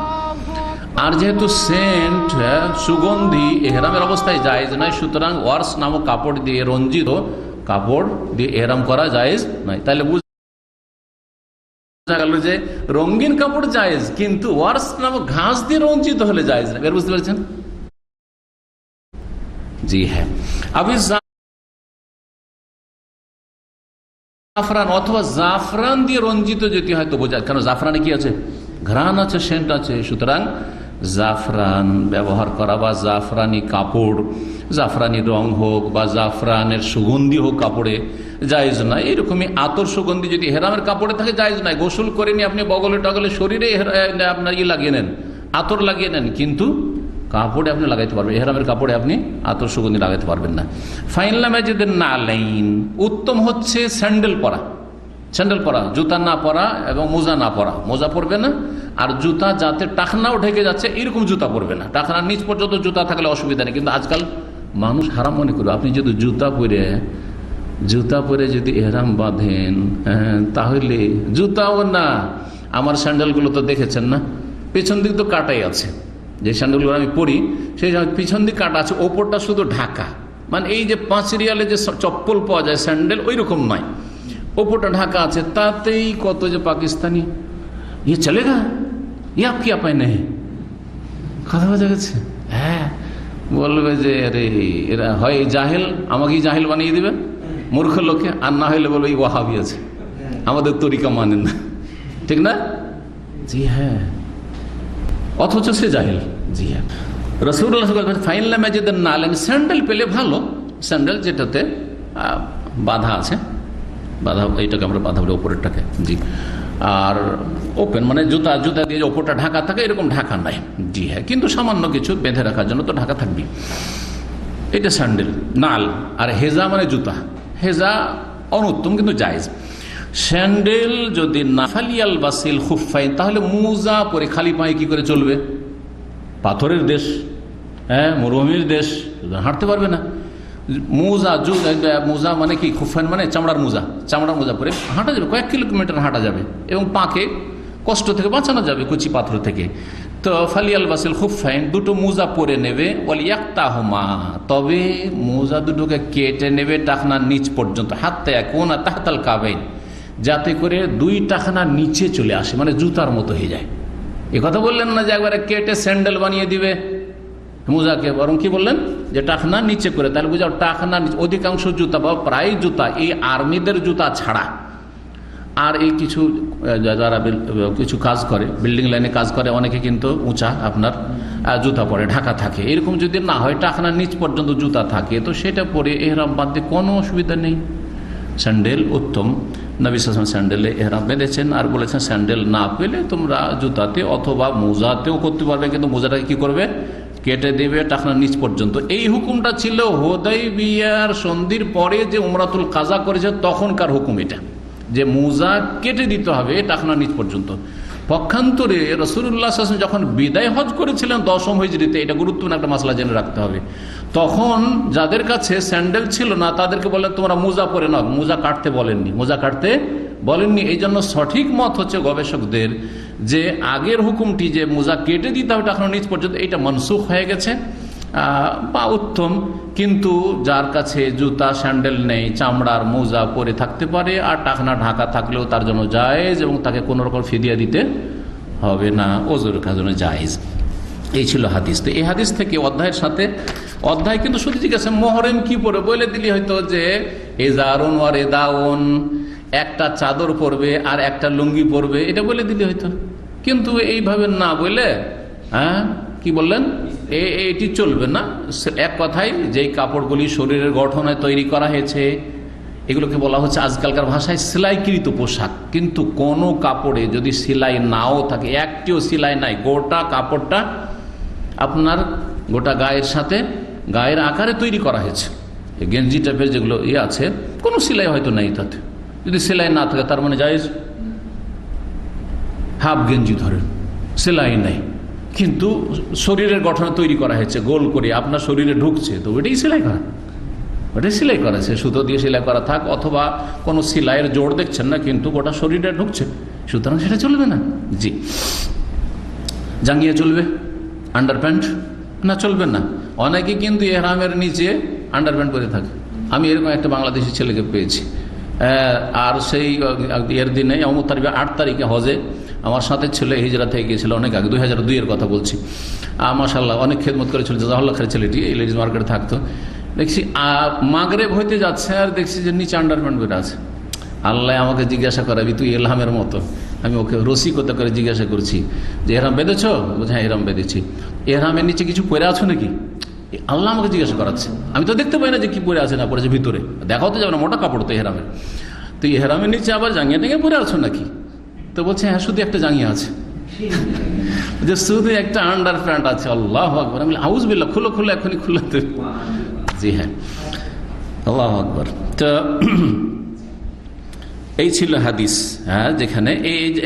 আর যেহেতু সেন্ট সুগন্ধি এহরামের অবস্থায় জায়েজ নাই, সুতরাং ওয়ার্স নামক কাপড় দিয়ে রঞ্জিত কাপড় দিয়ে এহরাম করা জায়েজ নাই। তাহলে বোঝা গেল যে রঙিন কাপড় জায়েজ, কিন্তু ওয়ার্স নামক ঘাস দিয়ে রঞ্জিত হলে জায়েজ না। এর বুঝতে পারছেন? জি হ্যাঁ। জাফরান অথবা জাফরান দিয়ে রঞ্জিত যদি হয় তো বোঝা, কেন জাফরানে কি আছে? ঘ্রাণ আছে, সেন্ট আছে, সুতরাং জাফরান ব্যবহার করা বা জাফরানি কাপড়, জাফরানি রং হোক বা জাফরানের সুগন্ধি হোক কাপড়ে জায়েজ নাই। এরকমই আতর সুগন্ধি যদি হেরামের কাপড়ে থাকে জায়েজ নাই। গোসল করে নিয়ে আপনি বগলে টগলে শরীরে আপনার লাগিয়ে নেন, আতর লাগিয়ে নেন, কিন্তু কাপড়ে আপনি লাগাইতে পারবেন, এহরামের কাপড়ে আপনি আতর সুগন্ধি লাগাইতে পারবেন না। ফাইনলা মাজিদের না লাইন, উত্তম হচ্ছে স্যান্ডেল পরা। স্যান্ডেল পরা, জুতা না পরা এবং মোজা না পরা। মোজা পরবে না, আর জুতা যাতে টাকনাও ঢেকে যাচ্ছে এরকম জুতা পরবে না। টাকনার নিচ পর্যন্ত জুতা থাকলে অসুবিধা নেই, কিন্তু আজকাল মানুষ হারাম মনে করবে। আপনি যদি জুতা পরে যদি এহরাম বাঁধেন, তাহলে জুতাও না, আমার স্যান্ডেলগুলো তো দেখেছেন না, পেছন দিক তো কাটাই আছে। যে স্যান্ডেলগুলো আমি পরি সেই পিছন দিক কাটা আছে, ওপরটা শুধু ঢাকা, মানে এই যে 5 রিয়ালে যে চপ্পল পাওয়া যায় স্যান্ডেল ওই রকম নয়, ওপরটা ঢাকা আছে। তাতেই কত যে পাকিস্তানি ইয়ে চলেগা, ইয়ে আপ কি আপায় নেই, কথা বোঝা গেছে? হ্যাঁ, বলবে যে আরে এরা হয় জাহেল, আমাকেই জাহেল বানিয়ে দিবে মূর্খ লোকে, আর না হইলে বলবে এই ওয়াহাবি আছে, আমাদের তরিকা মানেন না, ঠিক না? জি হ্যাঁ, অথচ সে জাহেল। জি হ্যাঁ, রাসূলুল্লাহ ফাইনলা মাজিদান না আলেন, স্যান্ডেল পেলে ভালো, স্যান্ডেল যেটাতে বাধা আছে, বাধা এইটাকে আমরা বাধা বলি ওপরেরটাকে। জি, আর ওপেন মানে জুতা দিয়ে ওপরটা ঢাকা থাকে, এরকম ঢাকা নাই। জি হ্যাঁ, কিন্তু সামান্য কিছু বেঁধে রাখার জন্য তো ঢাকা থাকবে, এটা স্যান্ডেল। নাল আর হেজা মানে জুতা, হেজা অনুত্তম কিন্তু জায়েজ। স্যান্ডেল যদি না ফালিয়াল বাসিল খুফাইন, তাহলে মোজা পরে খালি পায়ে কি করে চলবে? পাথরের দেশ, হ্যাঁ মরুভূমির দেশ, হাঁটতে পারবে না। মোজা মানে কি? খুফাইন মানে চামড়ার মোজা পরে হাঁটা যাবে, কয়েক কিলোমিটার হাঁটা যাবে এবং পাকে কষ্ট থেকে বাঁচানো যাবে, কুচি পাথর থেকে। তো ফালিয়াল বাসিল খুফাইন, দুটো মোজা পরে নেবে। ওয়ালিয়াক্তাহুমা, তবে মোজা দুটোকে কেটে নেবে টাকনার নিচ পর্যন্ত, হাত্তা ইয়াকুনা তাহতাল কাবাইন, যাতে করে 2 টাকনা নিচে চলে আসে, মানে জুতার মতো হয়ে যায়। এ কথা বললেন না যে একবারে কেটে স্যান্ডেল বানিয়ে দিবে মোজাকে, বরং কি বললেন যে টাকনা নিচে করে। তাহলে বুঝাও টাকনা নিচে। অধিকাংশ জুতা বা প্রায় জুতা, এই আর্মিদের জুতা ছাড়া আর এই কিছু যারা কিছু কাজ করে, বিল্ডিং লাইনে কাজ করে, অনেকে কিন্তু উঁচা আপনার জুতা পরে ঢাকা থাকে। এরকম যদি না হয়, টাকনার নিচ পর্যন্ত জুতা থাকে, তো সেটা পরে এহরাম বাঁধতে কোনো অসুবিধা নেই। স্যান্ডেল উত্তম। নবী সাল্লাল্লাহু আলাইহি ওয়াসাল্লাম স্যান্ডেলে এহরাম বেঁধেছেন, আর বলেছেন স্যান্ডেল না পেলে তোমরা জুতাতে অথবা মোজাতেও করতে পারবে, কিন্তু মোজাটাকে কি করবে? কেটে দেবে টাকনার নিচ পর্যন্ত। এই হুকুমটা ছিল হুদাইবিয়ার সন্ধির পরে যে উমরাতুল কাজা করেছে তখনকার হুকুম, এটা যে মোজা কেটে দিতে হবে টাকনার নিচ পর্যন্ত। পক্ষান্তরে রাসূলুল্লাহ সাল্লাল্লাহু আলাইহি ওয়াসাল্লাম যখন বিদায় হজ করেছিলেন 10ম হিজরিতে, এটা গুরুত্বপূর্ণ একটা মাসলা জেনে রাখতে হবে, তখন যাদের কাছে স্যান্ডেল ছিল না তাদেরকে বললেন তোমরা মোজা পরে নাও। মোজা কাটতে বলেননি। এই জন্য সঠিক মত হচ্ছে গবেষকদের যে আগের হুকুমটি যে মোজা কেটে দিতে হবে টাকনো নিচ পর্যন্ত, এটা মনসুখ হয়ে গেছে বা উত্তম। কিন্তু যার কাছে জুতা স্যান্ডেল নেই, চামড়ার মোজা পরে থাকতে পারে, আর টাকনা ঢাকা থাকলেও তার জন্য জায়েজ এবং তাকে কোনো রকম ফিদিয়া দিতে হবে না, ওযরের জন্য জায়েজ। এই ছিল হাদিস। তো এই হাদিস থেকে অধ্যায়ের সাথে অধ্যায় কিন্তু শুধু জিজ্ঞাসা মোহরেম কি পরে বলে দিলি হয়তো যে এজারুন ওয়া রেদাউন, একটা চাদর পরবে আর একটা লুঙ্গি পরবে, এটা বলে দিলি হয়তো। কিন্তু এইভাবে না বলে কি বললেন, এটি চলবে না। এক কথায় যেই কাপড়গুলি শরীরের গঠনে তৈরি করা হয়েছে এগুলোকে বলা হচ্ছে আজকালকার ভাষায় সেলাইকৃত পোশাক। কিন্তু কোনো কাপড়ে যদি সেলাই নাও থাকে, একটিও সেলাই নাই, গোটা কাপড়টা আপনার গোটা গায়ের সাথে গায়ের আকারে তৈরি করা হয়েছে, গেঞ্জি টাইপের যেগুলো আছে, কোনো সেলাই হয়তো নাই তাতে, যদি সেলাই না থাকে তার মানে জায়েজ। হাফ গেঞ্জি ধরেন, সেলাই নাই কিন্তু শরীরের গঠনে তৈরি করা হয়েছে গোল করে, আপনার শরীরে ঢুকছে, তো ওইটাই সেলাই করা, ওটাই সেলাই করা আছে, সুতো দিয়ে সেলাই করা থাক, অথবা কোনো সেলাইয়ের জোর দেখছেন না কিন্তু গোটা শরীরে ঢুকছে, সুতরাং সেটা চলবে না। জি, জাঙ্গিয়া চলবে, আন্ডার প্যান্ট না চলবে না। অনেকে কিন্তু এহরামের নিচে আন্ডার প্যান্ট পরে থাকে। আমি এরকম একটা বাংলাদেশি ছেলেকে পেয়েছি, আর সেই এর দিনে 8 তারিখে হজে আমার সাথে ছিল, হিজরা থেকে গিয়েছিল অনেক আগে, 2002-এর কথা বলছি। মাশাআল্লাহ অনেক খেদমত করেছিল, জাযাকাল্লাহ খাইর ছেলেটি, এই লেডিস মার্কেটে থাকতো। দেখছি মাগরিব হইতে যাচ্ছে আর দেখছি যে নিচে আন্ডারপ্যান্ট পরে আছে। আল্লাহ আমাকে জিজ্ঞাসা করাবি তুই এলহামের মতো। আমি ওকে রসিকতা করে জিজ্ঞাসা করছি যে এহরাম বেঁধেছ? বলছে হ্যাঁ এহরাম বেঁধেছি। এহরামের নিচে কিছু পরে আছো নাকি? আল্লাহ আমাকে জিজ্ঞাসা করাচ্ছে, আমি তো দেখতে পাই না যে কি পরে আছে না পড়েছে, ভিতরে দেখাও তো যাবে না, মোটা কাপড় তো এহরামের। তো এহরামের নিচে আবার জাঙ্গিয়া টাঙ্গিয়া পরে আছো নাকি? তো বলছে হ্যাঁ শুধু একটা জাঙ্গিয়া আছে, যে শুধু একটা আন্ডার প্যান্ট আছে। আল্লাহু আকবার। আমি আউযুবিল্লাহ, খুলো এখনই খুলে দেব। জি হ্যাঁ, আল্লাহু আকবার। তো এই ছিল হাদিস, যেখানে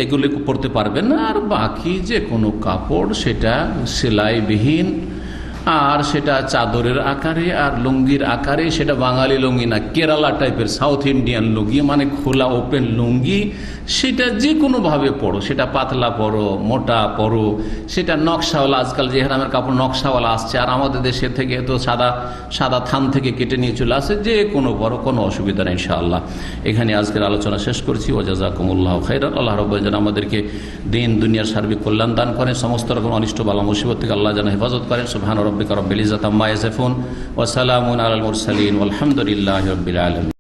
এগুলি পড়তে পারবেন না, আর বাকি যে কোনো কাপড় সেটা সেলাইবিহীন, আর সেটা চাদরের আকারে আর লুঙ্গির আকারে, সেটা বাঙালি লুঙ্গি না, কেরালা টাইপের সাউথ ইন্ডিয়ান লুঙ্গি, মানে খোলা ওপেন লুঙ্গি, সেটা যে কোনোভাবে পরো, সেটা পাতলা পরো মোটা পরো, সেটা নকশাওয়ালা, আজকাল যে হেরামের কাপড় নকশাওয়ালা আসছে, আর আমাদের দেশের থেকে তো সাদা থান থেকে কেটে নিয়ে চলে আসে, যে কোনো পরো, কোনো অসুবিধা নেই ইনশাআল্লাহ। এখানে আজকের আলোচনা শেষ করছি। ওয়া জাযাকুমুল্লাহু খাইরান। আল্লাহ রাব্বুল যেন আমাদেরকে দিন দুনিয়ার সার্বিক কল্যাণ দান করেন, সমস্ত রকম অনিষ্ট বালা মুসিবত থেকে আল্লাহ যেন হেফাজত করেন। সুবহান রাব্বিকা রাব্বিল ইজ্জাতি আম্মা ইয়াসিফুন ওয়া সালামুন আলাল মুরসালিন ওয়ালহামদুলিল্লাহি রাব্বিল আলামিন।